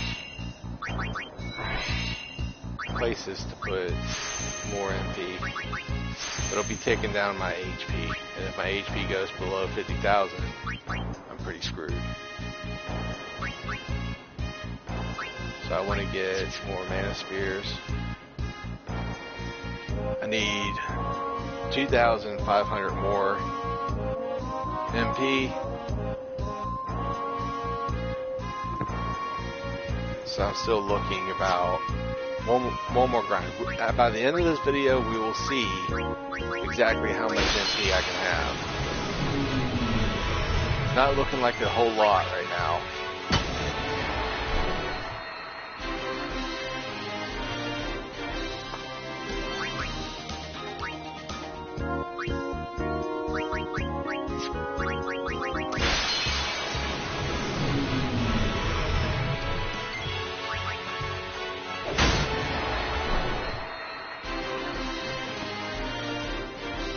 places to put more MP. It'll be taking down my HP, and if my HP goes below 50,000, I'm pretty screwed. So I want to get more Mana Spheres. I need 2,500 more MP. So I'm still looking about one more grind. By the end of this video, we will see exactly how much MP I can have. Not looking like a whole lot right now.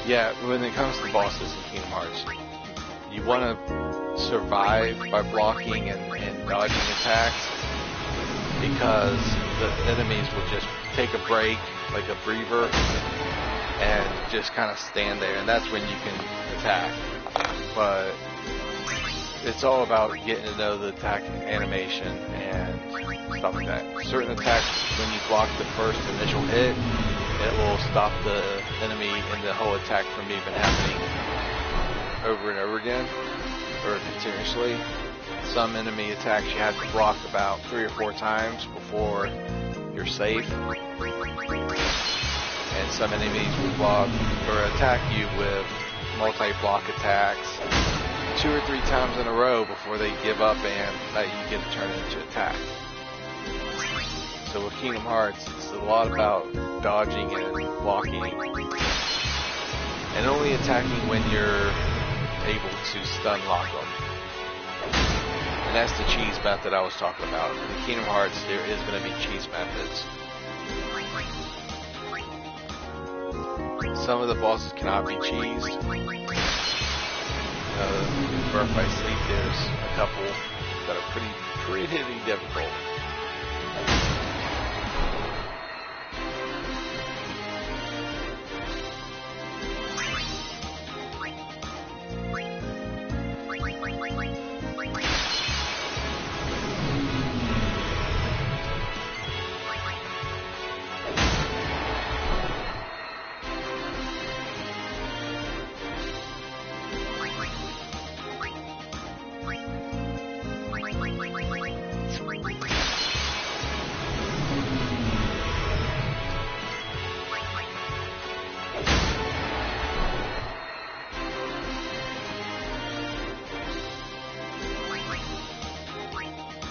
Yeah, when it comes to bosses in Kingdom Hearts, you want to survive by blocking and dodging attacks, because the enemies will just take a break, like a breather, and just kind of stand there, and that's when you can attack. But it's all about getting to know the attack animation and stuff like that. Certain attacks, when you block the first initial hit, it will stop the enemy and the whole attack from even happening over and over again, or continuously. Some enemy attacks you have to block about 3 or 4 times before you're safe. And some enemies will block or attack you with multi-block attacks 2 or 3 times in a row before they give up and let you get to turn into attack. So with Kingdom Hearts, it's a lot about dodging and blocking, and only attacking when you're able to stun lock them. And that's the cheese method I was talking about. In Kingdom Hearts, there is going to be cheese methods. Some of the bosses cannot be cheesed. In Birth by Sleep, there's a couple that are pretty difficult.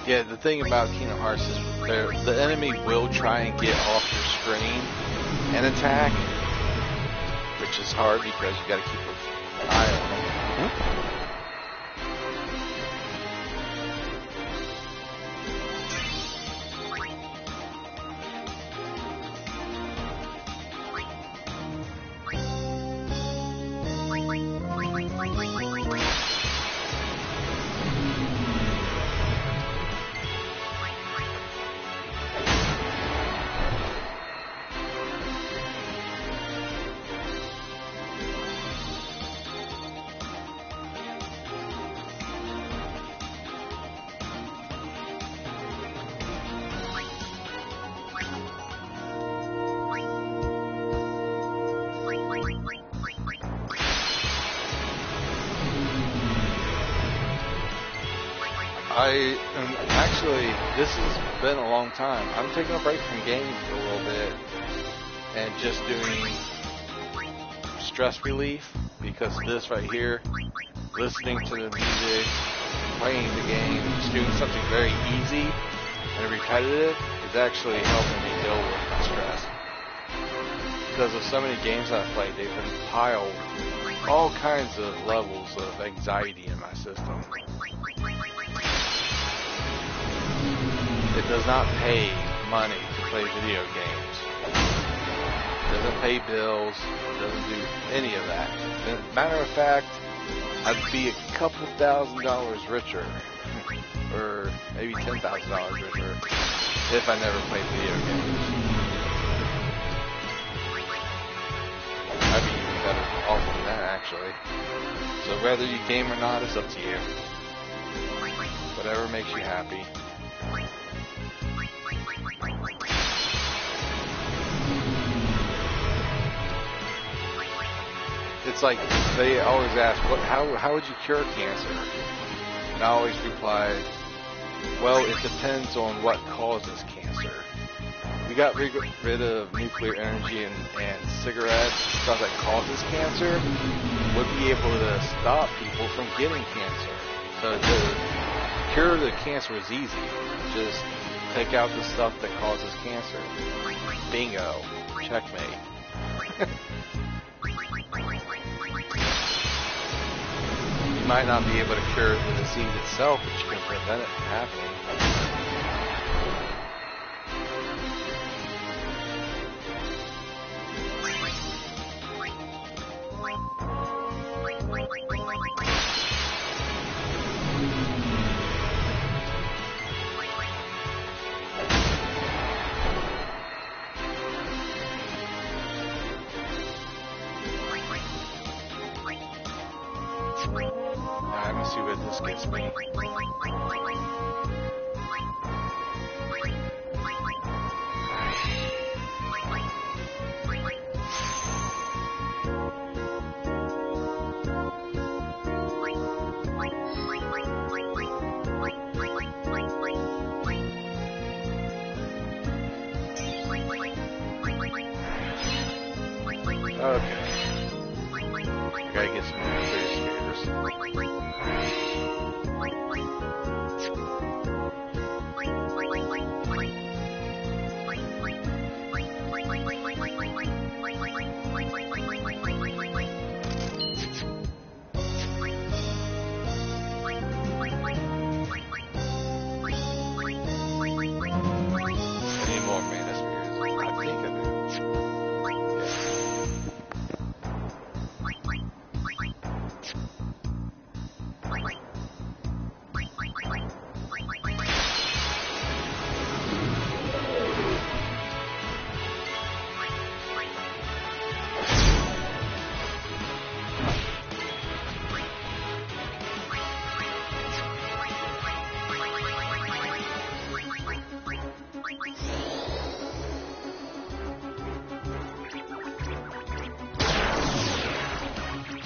Yeah, the thing about Kingdom Hearts is the enemy will try and get off your screen and attack, which is hard because you got to keep an eye on them. Actually, this has been a long time. I'm taking a break from gaming for a little bit and just doing stress relief, because this right here, listening to the music, playing the game, just doing something very easy and repetitive is actually helping me deal with my stress. Because of so many games I've played, they've compiled all kinds of levels of anxiety in my system. It does not pay money to play video games. It doesn't pay bills. It doesn't do any of that. As a matter of fact, I'd be a couple $1,000s richer, or maybe $10,000 richer, if I never played video games. I'd be even better off than that, actually. So whether you game or not, it's up to you. Whatever makes you happy. It's like they always ask, how would you cure cancer? And I always reply, well, it depends on what causes cancer. We got rid of nuclear energy and cigarettes, stuff that causes cancer, would be able to stop people from getting cancer. So to cure the cancer is easy. Just take out the stuff that causes cancer. Bingo. Checkmate. You might not be able to cure the disease itself, but you can prevent it from happening. Let me see where this gets me. Okay. Gotta get some more stairs. Any more Mana Spheres? I think I do.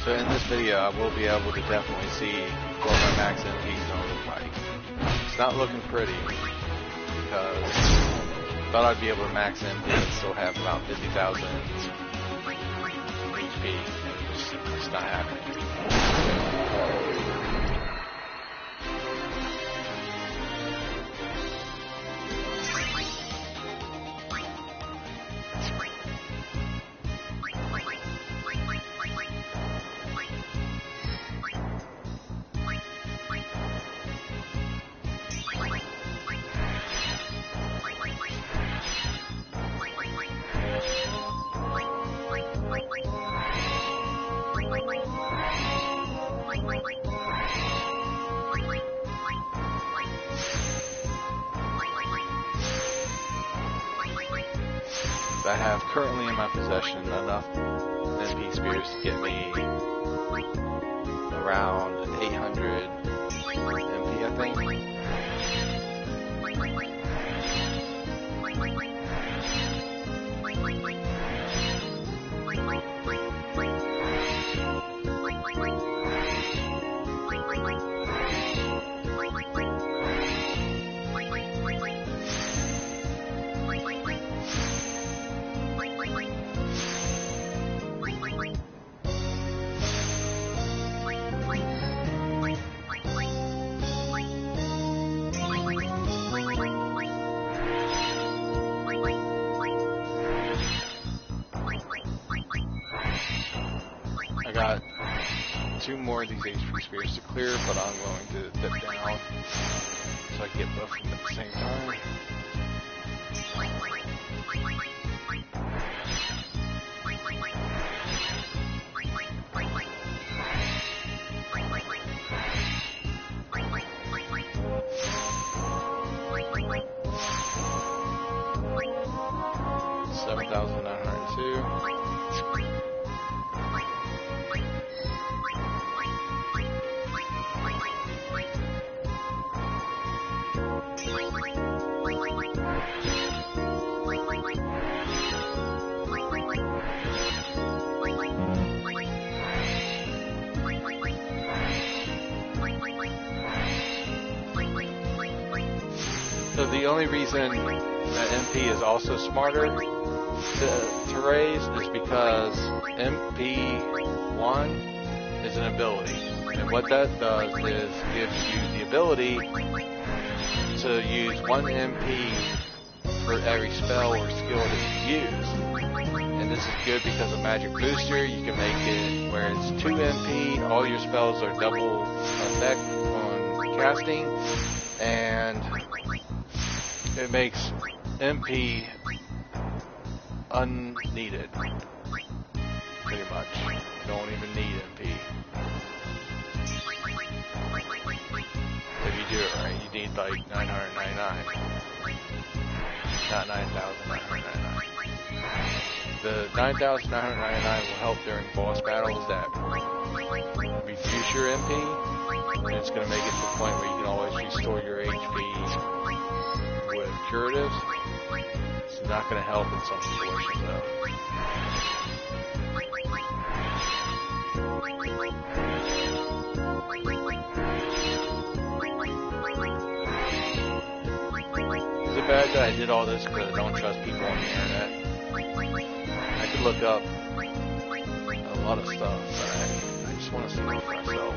So in this video, I will be able to definitely see what my max MP is going to look like. It's not looking pretty, because I thought I'd be able to max MP and still have about 50,000 HP, and it's not happening. I have currently in my possession enough MP spears to get me around 800 MP, I think. I got 2 more of these HP spears to clear, but I'm going to dip down so I can get both of them at the same time. So the only reason that MP is also smarter to raise is because MP1 is an ability. And what that does is gives you the ability to use 1 MP for every spell or skill that you use. And this is good because of Magic Booster. You can make it where it's 2 MP, all your spells are double effect on casting, and it makes MP unneeded, pretty much. You don't even need MP. If you do it right, you need like 999, not 9,999. The 9,999 will help during boss battles that reduce your MP, and it's going to make it to the point where you can always restore your HP with curatives. It's not going to help in some situations though. Is it bad that I did all this because I don't trust people on the internet? I could look up a lot of stuff, but I just want to see it for myself.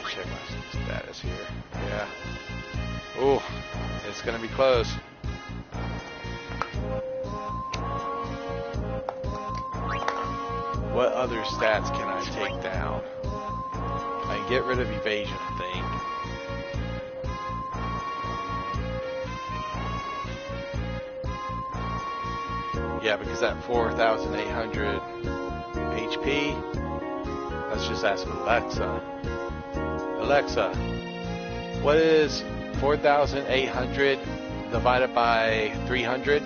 Check my status here. Yeah. Ooh, it's gonna be close. What other stats can I take down? I can get rid of evasion, I think. Yeah, because that 4,800 HP. Let's just ask Alexa. Alexa, what is 4,800 divided by 300?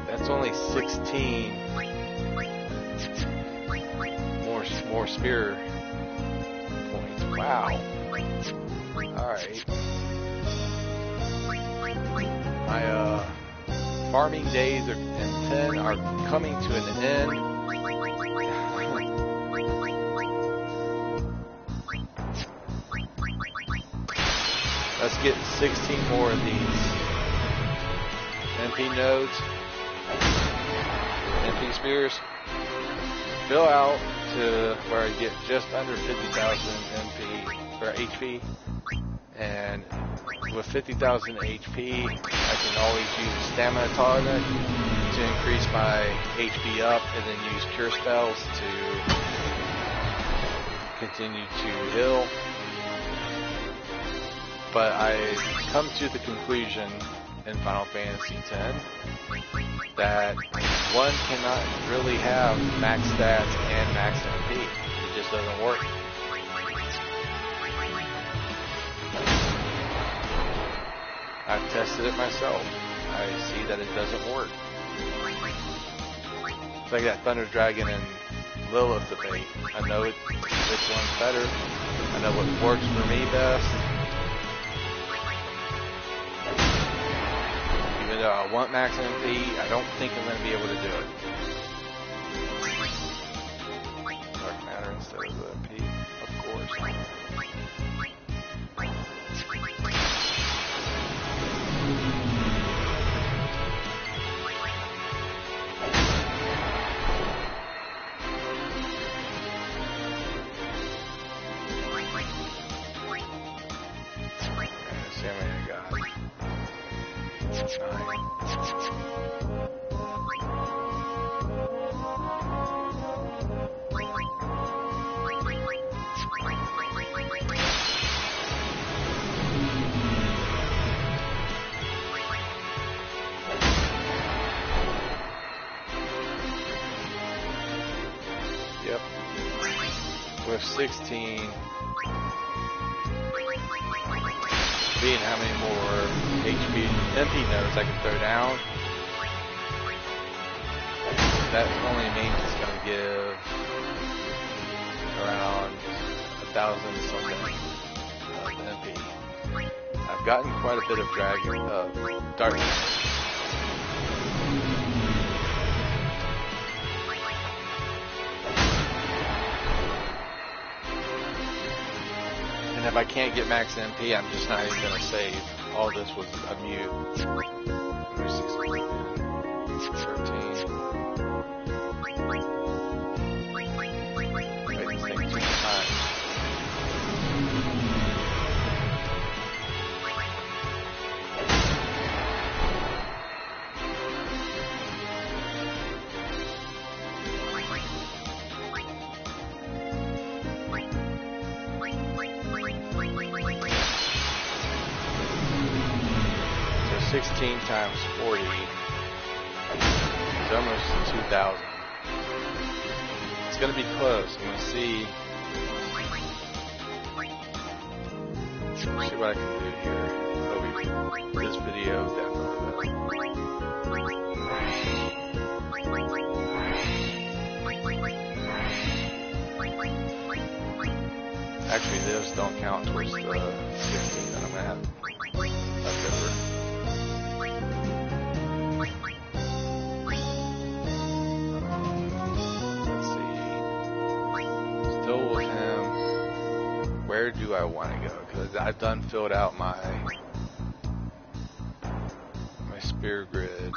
That's only 16 more spear points. Wow. Alright. My farming days in 10 are coming to an end. Let's get 16 more of these MP nodes, MP spears. Fill out to where I get just under 50,000 MP or HP, and with 50,000 HP, I can always use stamina tonic to increase my HP up, and then use cure spells to continue to heal. But I come to the conclusion in Final Fantasy X that one cannot really have max stats and max MP. It just doesn't work. I've tested it myself. I see that it doesn't work. It's like that Thunder Dragon and Lilith debate. I know which one's better. I know what works for me best. Even though I want max MP, I don't think I'm going to be able to do it. Dark matter instead of the MP, of course. See how many I got. 9. Yep. With 16. Seeing how many more HP MP nodes I can throw down. That only means it's going to give around 1,000 something of MP. I've gotten quite a bit of darkness. And if I can't get max MP, I'm just not even going to save. All this was a mute. 13. Wait, this thing 2 times. So 16 times 40 is almost 2,000. It's going to be close. I'm going to see what I can do here. This video definitely. Actually, those don't count towards the 16 that I'm going to have left over. Let's see. Still with him. Where do I want to go? Because I've done filled out my spear grid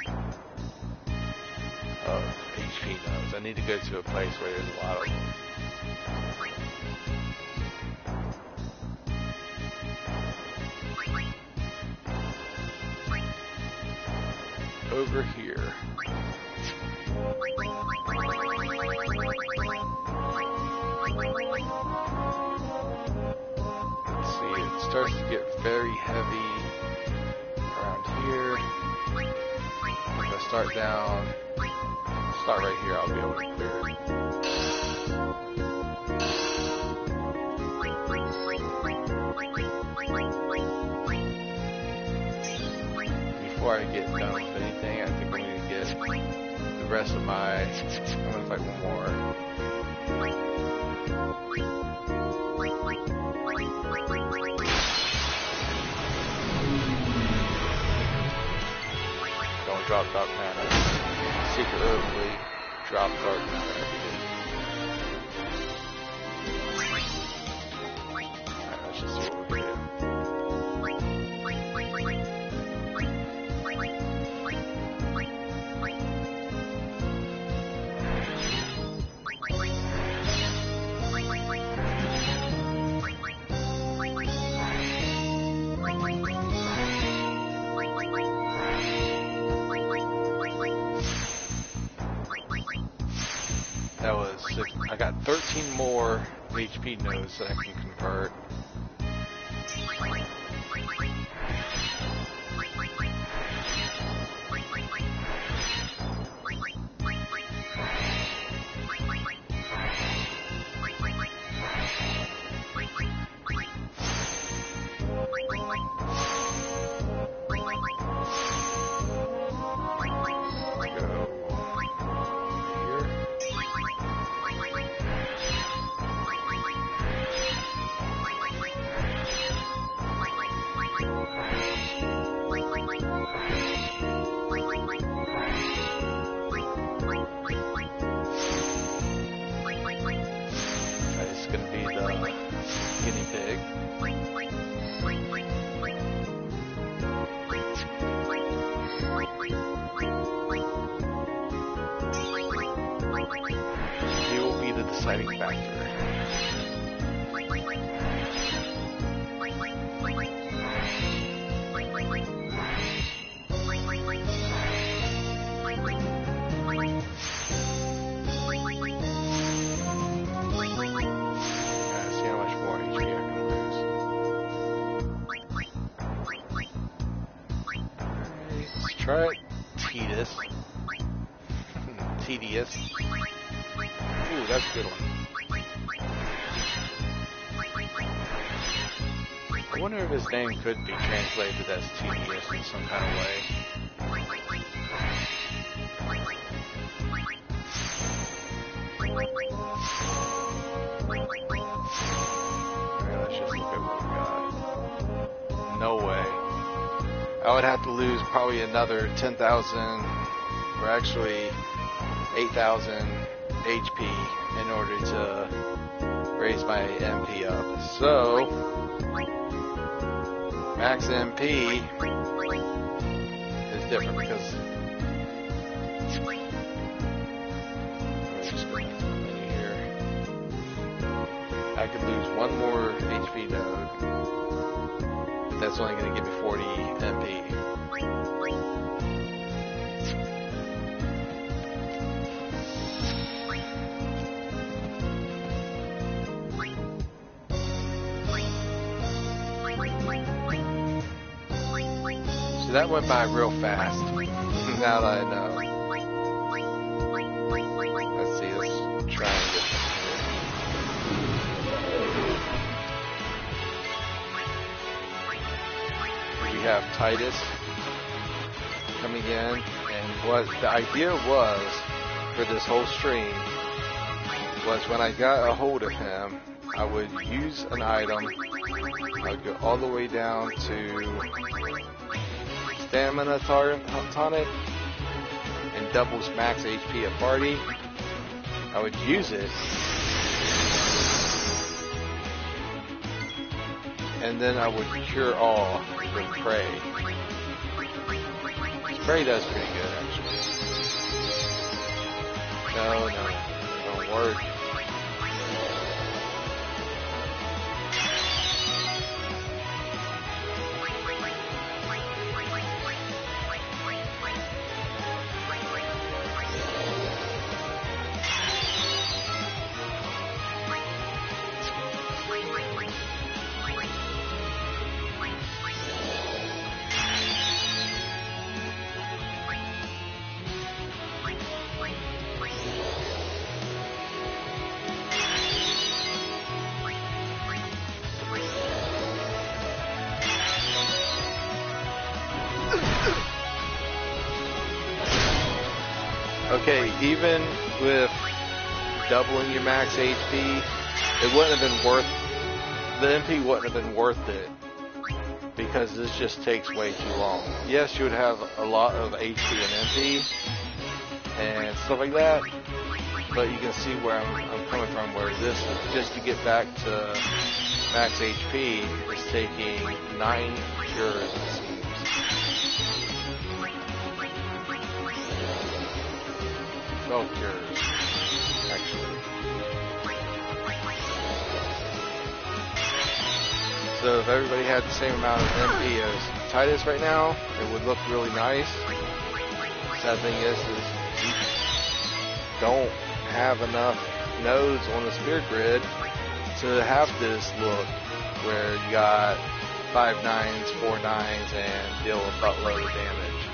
of HP nodes. I need to go to a place where there's a lot of them. Over here. Let's see, it starts to get very heavy around here. If I start down, start right here, I'll be able to clear it. Before I get done with anything, I think I'm going to get the rest of my, I'm going to fight one more. Don't drop dark matter. Secretly drop dark matter. Alright, let's just see what we can do. I got 13 more HP nodes that I can convert. Deciding factor. See how much more HP I can lose. Let's try it. Tedious. Ooh, that's a good one. I wonder if his name could be translated as tedious in some kind of way. Alright, let's just look at what we got. No way. I would have to lose probably another 10,000, or actually 8,000 HP in order to raise my MP up. So, max MP is different because just go back to the menu here. I could lose one more HP node, but that's only going to give me 40 MP. That went by real fast. Now that I know. Let's see, let's try and get here. We have Titus coming in, and what the idea was for this whole stream was when I got a hold of him, I would use an item, I would go all the way down to Stamina Tonic and doubles max HP at party. I would use it, and then I would cure all with Prey. Prey does pretty good actually. No, it don't work. Okay, even with doubling your max HP, it wouldn't have been worth, the MP wouldn't have been worth it, because this just takes way too long. Yes, you would have a lot of HP and MP and stuff like that, but you can see where I'm coming from, where this, just to get back to max HP, is taking 9 cures, it seems. Cures, actually. So if everybody had the same amount of MP as Titus right now, it would look really nice. Sad thing is we don't have enough nodes on the Spirit Grid to have this look where you got 5 9s, 4 9s, and deal a buttload of damage.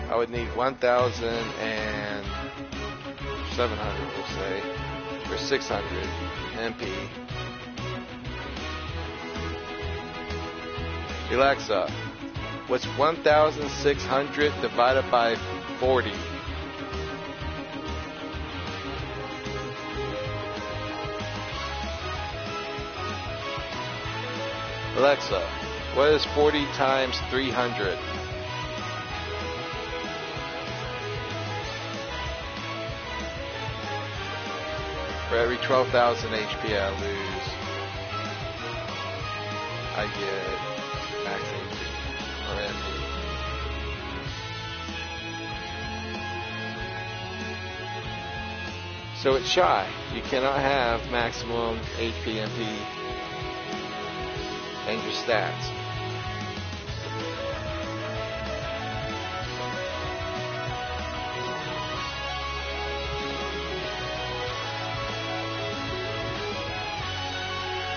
I would need 1,700, we'll say, or 600 MP. Alexa, what's 1,600 divided by 40? Alexa, what is 40 times 300? For every 12,000 HP I lose, I get max HP or MP. So it's shy. You cannot have maximum HP, MP, and your stats.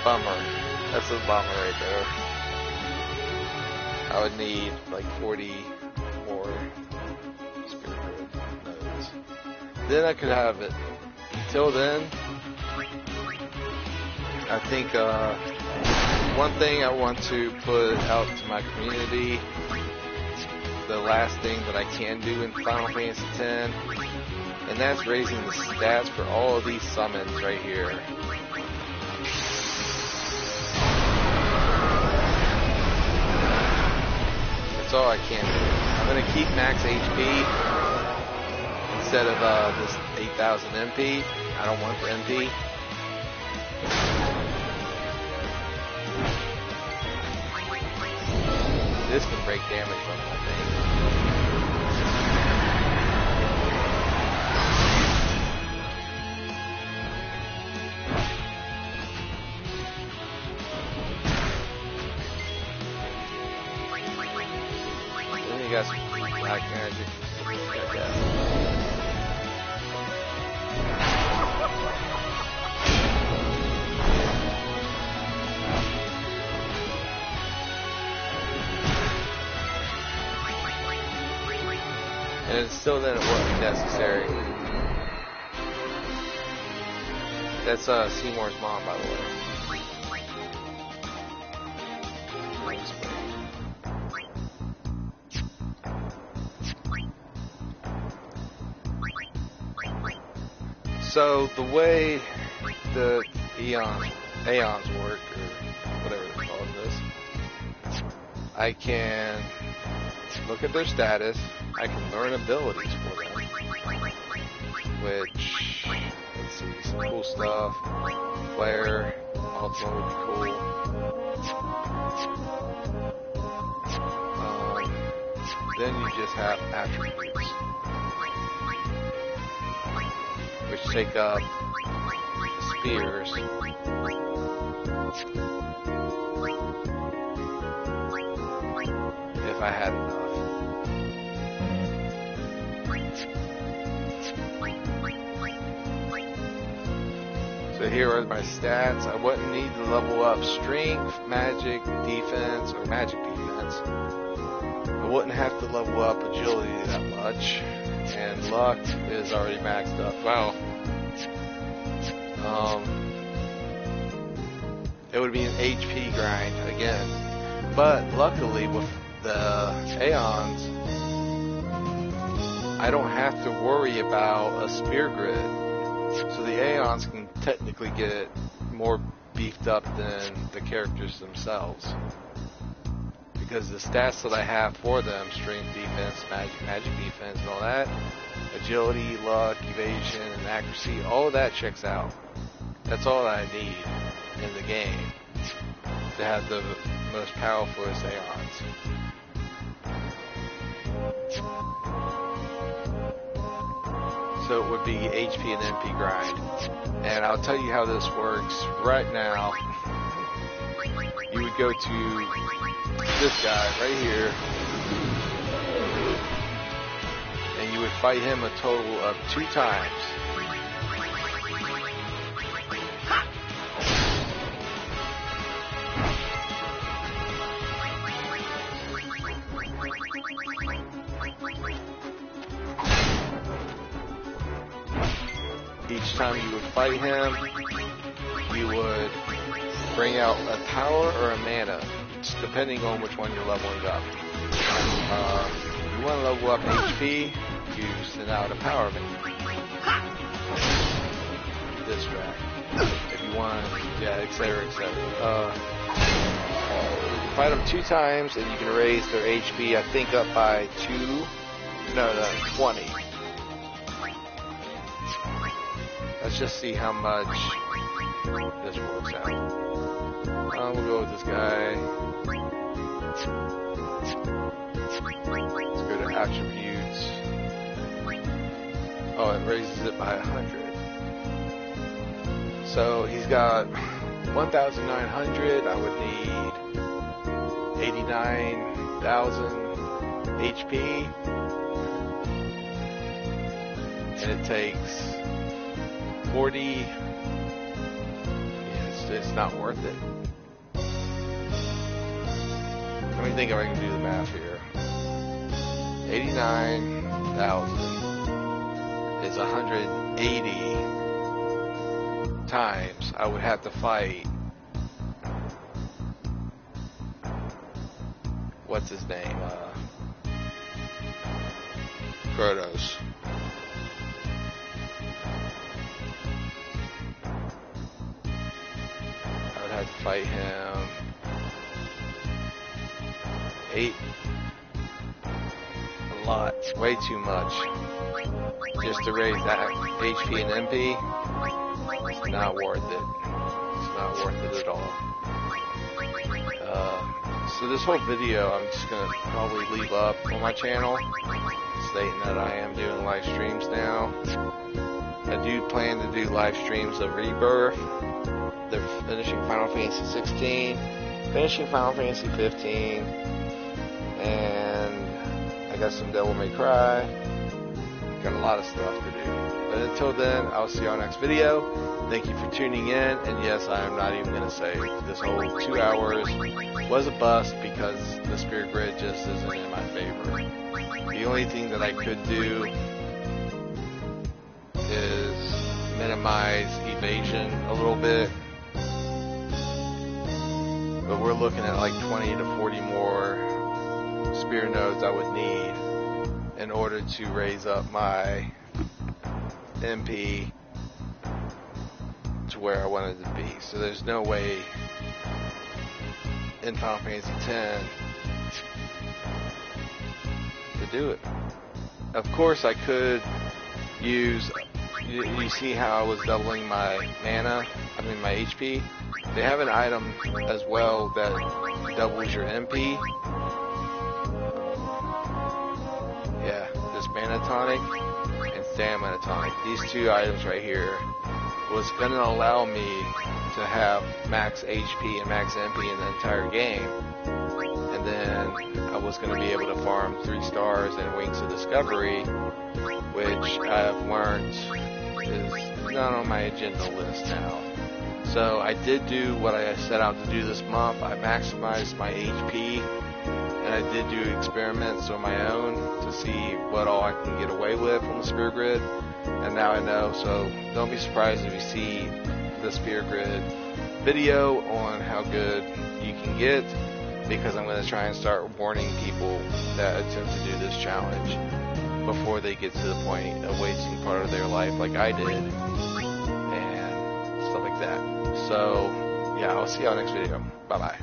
Bummer. That's a bummer right there. I would need like 40 more Spirit Grid nodes. Then I could have it. Until then, I think one thing I want to put out to my community, the last thing that I can do in Final Fantasy X, and that's raising the stats for all of these summons right here. That's all I can do. I'm going to keep max HP instead of this 8,000 MP. I don't want the MP. This can break damage from that thing. Then you got some black magic. Got that. And it still didn't work necessary. That's Seymour's mom, by the way. So the way the Aeons work, or whatever they're calling this, I can look at their status. I can learn abilities for them, which, let's see, some cool stuff. Flare, Ultima would be cool. Then you just have attributes, which take up spears. If I had enough. So here are my stats. I wouldn't need to level up strength, magic, defense, or magic defense. I wouldn't have to level up agility that much. And luck is already maxed up. Wow. It would be an HP grind again. But luckily with the Aeons, I don't have to worry about a Spirit Grid. So the Aeons can technically get more beefed up than the characters themselves. Because the stats that I have for them, strength, defense, magic defense, and all that, agility, luck, evasion, and accuracy, all of that checks out. That's all that I need in the game to have the most powerful Aeons. So it would be HP and MP grind. And I'll tell you how this works right now. You would go to this guy right here, and you would fight him a total of 2 times. Each time you would fight him, you would bring out a power or a mana, depending on which one you're leveling up. If you want to level up HP, you send out a power mana. This rack. If you want, yeah, etc., etc. You fight them 2 times, and you can raise their HP, I think, up by 20. Let's just see how much this works out. We'll go with this guy. Let's go to attributes. Oh, it raises it by 100. So he's got 1,900. I would need 89,000 HP. And it takes 40. Yeah, it's not worth it. Let me think if I can do the math here. 89,000 is 180 times I would have to fight. What's his name? Kratos. To fight him 8, a lot, way too much, just to raise that HP and MP. It's not worth it. It's not worth it at all. So this whole video I'm just gonna probably leave up on my channel, stating that I am doing live streams now. I do plan to do live streams of Rebirth. They're finishing Final Fantasy 16, finishing Final Fantasy 15, and I got some Devil May Cry. Got a lot of stuff to do. But until then, I'll see you on next video. Thank you for tuning in, and yes, I am not even going to say this whole 2 hours was a bust because the Spirit Grid just isn't in my favor. The only thing that I could do is minimize evasion a little bit. But we're looking at like 20 to 40 more spear nodes I would need in order to raise up my MP to where I wanted to be. So there's no way in Final Fantasy X to do it. Of course I could use, you see how I was doubling my mana, my HP? They have an item as well that doubles your MP. Yeah, this Mana Tonic and Stamina Tonic. These 2 items right here was going to allow me to have max HP and max MP in the entire game. And then I was going to be able to farm 3 stars and Wings of Discovery, which I've learned is not on my agenda list now. So I did do what I set out to do this month. I maximized my HP, and I did do experiments on my own to see what all I can get away with on the Spirit Grid. And now I know, so don't be surprised if you see the Spirit Grid video on how good you can get, because I'm going to try and start warning people that attempt to do this challenge before they get to the point of wasting part of their life like I did, and stuff like that. So, yeah, I'll see y'all next video. Bye-bye.